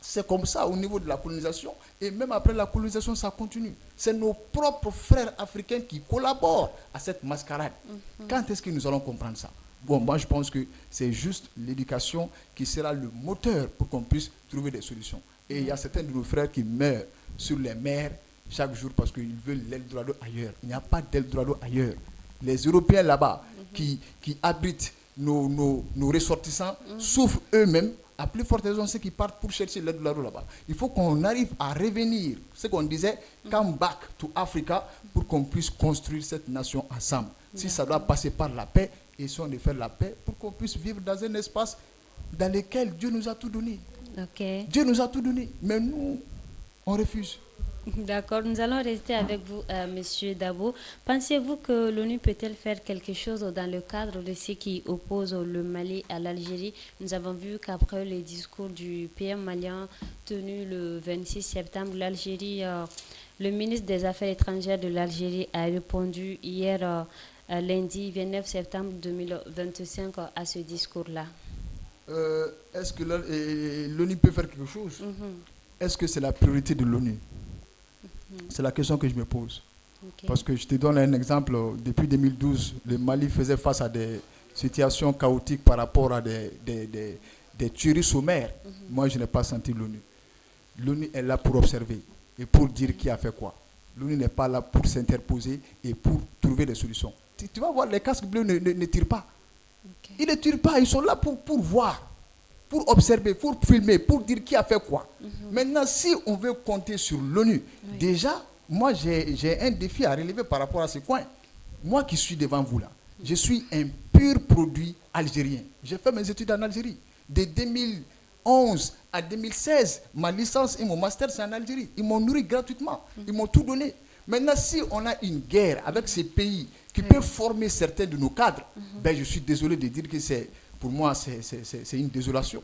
C'est comme ça au niveau de la colonisation, et même après la colonisation, ça continue. C'est nos propres frères africains qui collaborent à cette mascarade. Quand est-ce que nous allons comprendre ça? Bon, moi je pense que c'est juste l'éducation qui sera le moteur pour qu'on puisse trouver des solutions. Et il y a certains de nos frères qui meurent sur les mers chaque jour parce qu'ils veulent l'Eldorado ailleurs. Il n'y a pas d'Eldorado ailleurs. Les Européens là-bas qui abritent nos ressortissants souffrent eux-mêmes. À plus forte raison, ceux qui partent pour chercher l'Eldorado là-bas. Il faut qu'on arrive à revenir, ce qu'on disait, come back to Africa, pour qu'on puisse construire cette nation ensemble. Si ça doit passer par la paix, essayons de faire la paix pour qu'on puisse vivre dans un espace dans lequel Dieu nous a tout donné. Okay. Dieu nous a tout donné, mais nous, on refuse. D'accord, nous allons rester avec vous, Monsieur Dabo. Pensez-vous que l'ONU peut-elle faire quelque chose dans le cadre de ce qui oppose le Mali à l'Algérie? Nous avons vu qu'après les discours du PM malien tenu le 26 septembre, l'Algérie, le ministre des Affaires étrangères de l'Algérie a répondu hier, lundi 29 septembre 2025, à ce discours-là. Est-ce que l'ONU peut faire quelque chose? Est-ce que c'est la priorité de l'ONU? C'est la question que je me pose. Okay. Parce que je te donne un exemple. Depuis 2012, le Mali faisait face à des situations chaotiques par rapport à des tueries sommaires. Moi, je n'ai pas senti l'ONU. L'ONU est là pour observer et pour dire qui a fait quoi. L'ONU n'est pas là pour s'interposer et pour trouver des solutions. Tu vas voir, les casques bleus ne tirent pas. Okay. Ils ne tirent pas, ils sont là pour voir, pour observer, pour filmer, pour dire qui a fait quoi. Maintenant, si on veut compter sur l'ONU, déjà, moi, j'ai un défi à relever par rapport à ce coin. Moi qui suis devant vous là, je suis un pur produit algérien. J'ai fait mes études en Algérie. De 2011 à 2016, ma licence et mon master, c'est en Algérie. Ils m'ont nourri gratuitement. Ils m'ont tout donné. Maintenant, si on a une guerre avec ces pays qui peuvent former certains de nos cadres, ben, je suis désolé de dire que c'est... Pour moi, c'est une désolation.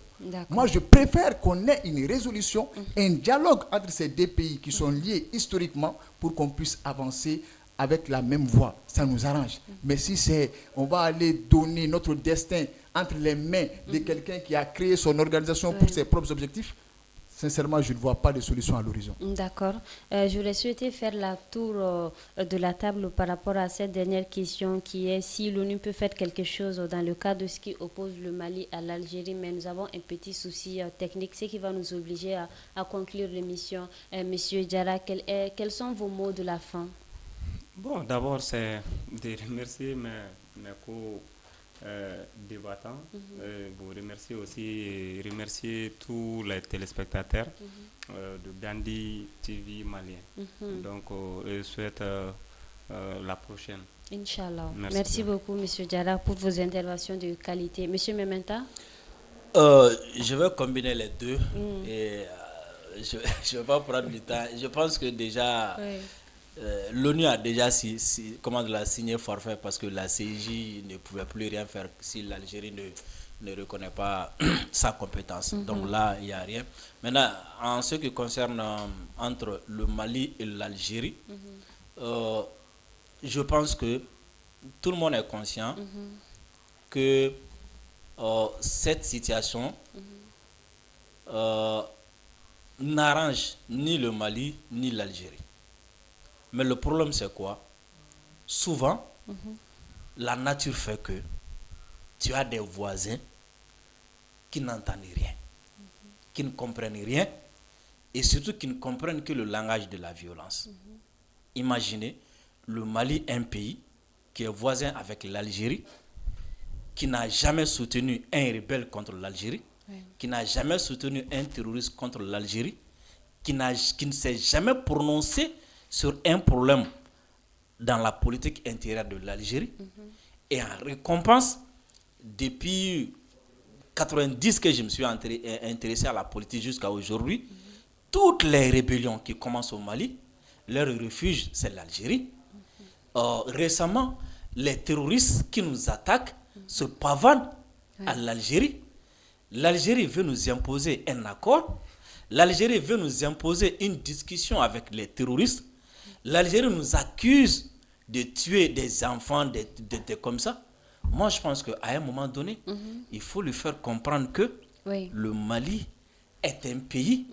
Moi, je préfère qu'on ait une résolution, un dialogue entre ces deux pays qui sont liés historiquement pour qu'on puisse avancer avec la même voie. Ça nous arrange. Mais si on va aller donner notre destin entre les mains de quelqu'un qui a créé son organisation pour ses propres objectifs, sincèrement, je ne vois pas de solution à l'horizon. D'accord. J'aurais souhaité faire la tour de la table par rapport à cette dernière question qui est si l'ONU peut faire quelque chose dans le cas de ce qui oppose le Mali à l'Algérie, mais nous avons un petit souci technique, ce qui va nous obliger à conclure l'émission. Monsieur Diarra, quels sont vos mots de la fin? Bon, d'abord, c'est de remercier mes débattants. Vous remercier tous les téléspectateurs de Gandhi TV malien. Donc, je souhaite la prochaine. Inch'Allah. Merci beaucoup, M. Diarra, pour vos interventions de qualité. M. Mementa? Je vais combiner les deux et je ne vais pas prendre du temps. Je pense que déjà, l'ONU a déjà signé forfait parce que la CIJ ne pouvait plus rien faire si l'Algérie ne reconnaît pas sa compétence. Donc là, il n'y a rien. Maintenant, en ce qui concerne entre le Mali et l'Algérie, je pense que tout le monde est conscient que cette situation n'arrange ni le Mali ni l'Algérie. Mais le problème, c'est quoi? Souvent, la nature fait que tu as des voisins qui n'entendent rien, qui ne comprennent rien et surtout qui ne comprennent que le langage de la violence. Imaginez le Mali, un pays qui est voisin avec l'Algérie, qui n'a jamais soutenu un rebelle contre l'Algérie, qui n'a jamais soutenu un terroriste contre l'Algérie, qui ne s'est jamais prononcé sur un problème dans la politique intérieure de l'Algérie. Et en récompense, depuis 90 que je me suis intéressé à la politique jusqu'à aujourd'hui, toutes les rébellions qui commencent au Mali, leur refuge, c'est l'Algérie. Récemment, les terroristes qui nous attaquent se pavanent à l'Algérie. L'Algérie veut nous imposer un accord. L'Algérie veut nous imposer une discussion avec les terroristes. L'Algérie nous accuse de tuer des enfants, comme ça. Moi, je pense qu'à un moment donné, il faut lui faire comprendre que le Mali est un pays.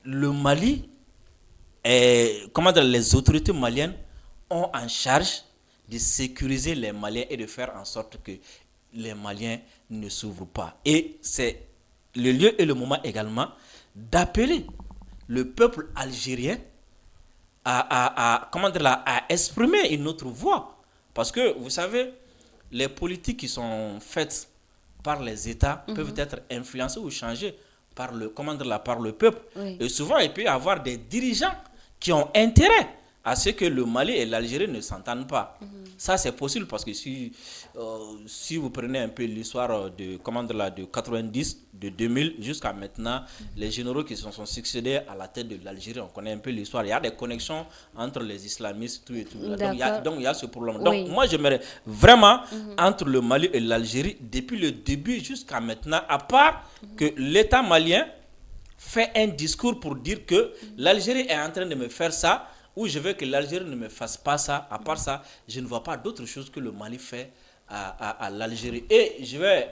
Le Mali, les autorités maliennes ont en charge de sécuriser les Maliens et de faire en sorte que les Maliens ne s'ouvrent pas. Et c'est le lieu et le moment également d'appeler le peuple algérien à exprimer une autre voix. Parce que, vous savez, les politiques qui sont faites par les États peuvent être influencées ou changées par le peuple. Et souvent, il peut y avoir des dirigeants qui ont intérêt à ce que le Mali et l'Algérie ne s'entendent pas. Ça, c'est possible parce que si vous prenez un peu l'histoire de 90, de 2000 jusqu'à maintenant, les généraux qui se sont succédés à la tête de l'Algérie, on connaît un peu l'histoire. Il y a des connexions entre les islamistes, tout et tout. Donc, il y a ce problème. Donc, moi, j'aimerais vraiment, entre le Mali et l'Algérie, depuis le début jusqu'à maintenant, à part que l'État malien fait un discours pour dire que l'Algérie est en train de me faire ça, ou je veux que l'Algérie ne me fasse pas ça. À part ça, je ne vois pas d'autre chose que le Mali fait à l'Algérie. Et je vais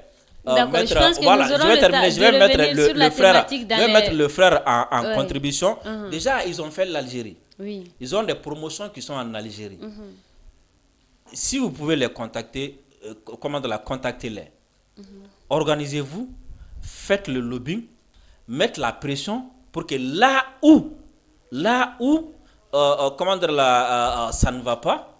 mettre le frère en contribution. Déjà, ils ont fait l'Algérie. Ils ont des promotions qui sont en Algérie. Si vous pouvez les contacter, contactez-les. Organisez-vous, faites le lobbying, mettez la pression pour que là où ça ne va pas,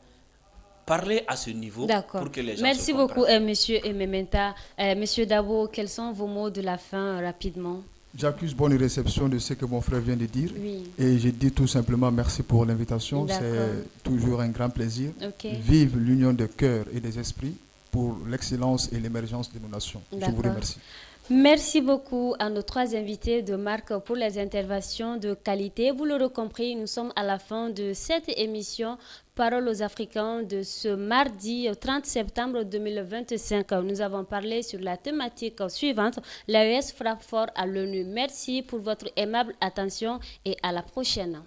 parler à ce niveau pour que les gens Merci beaucoup, monsieur Mementa. Monsieur Dabo, quels sont vos mots de la fin rapidement? J'accuse bonne réception de ce que mon frère vient de dire. Et je dis tout simplement merci pour l'invitation. C'est toujours un grand plaisir. Vive l'union des cœurs et des esprits pour l'excellence et l'émergence de nos nations. Je vous remercie. Merci beaucoup à nos trois invités de marque pour les interventions de qualité. Vous l'aurez compris, nous sommes à la fin de cette émission Parole aux Africains de ce mardi 30 septembre 2025. Nous avons parlé sur la thématique suivante, l'AES frappe fort à l'ONU. Merci pour votre aimable attention et à la prochaine.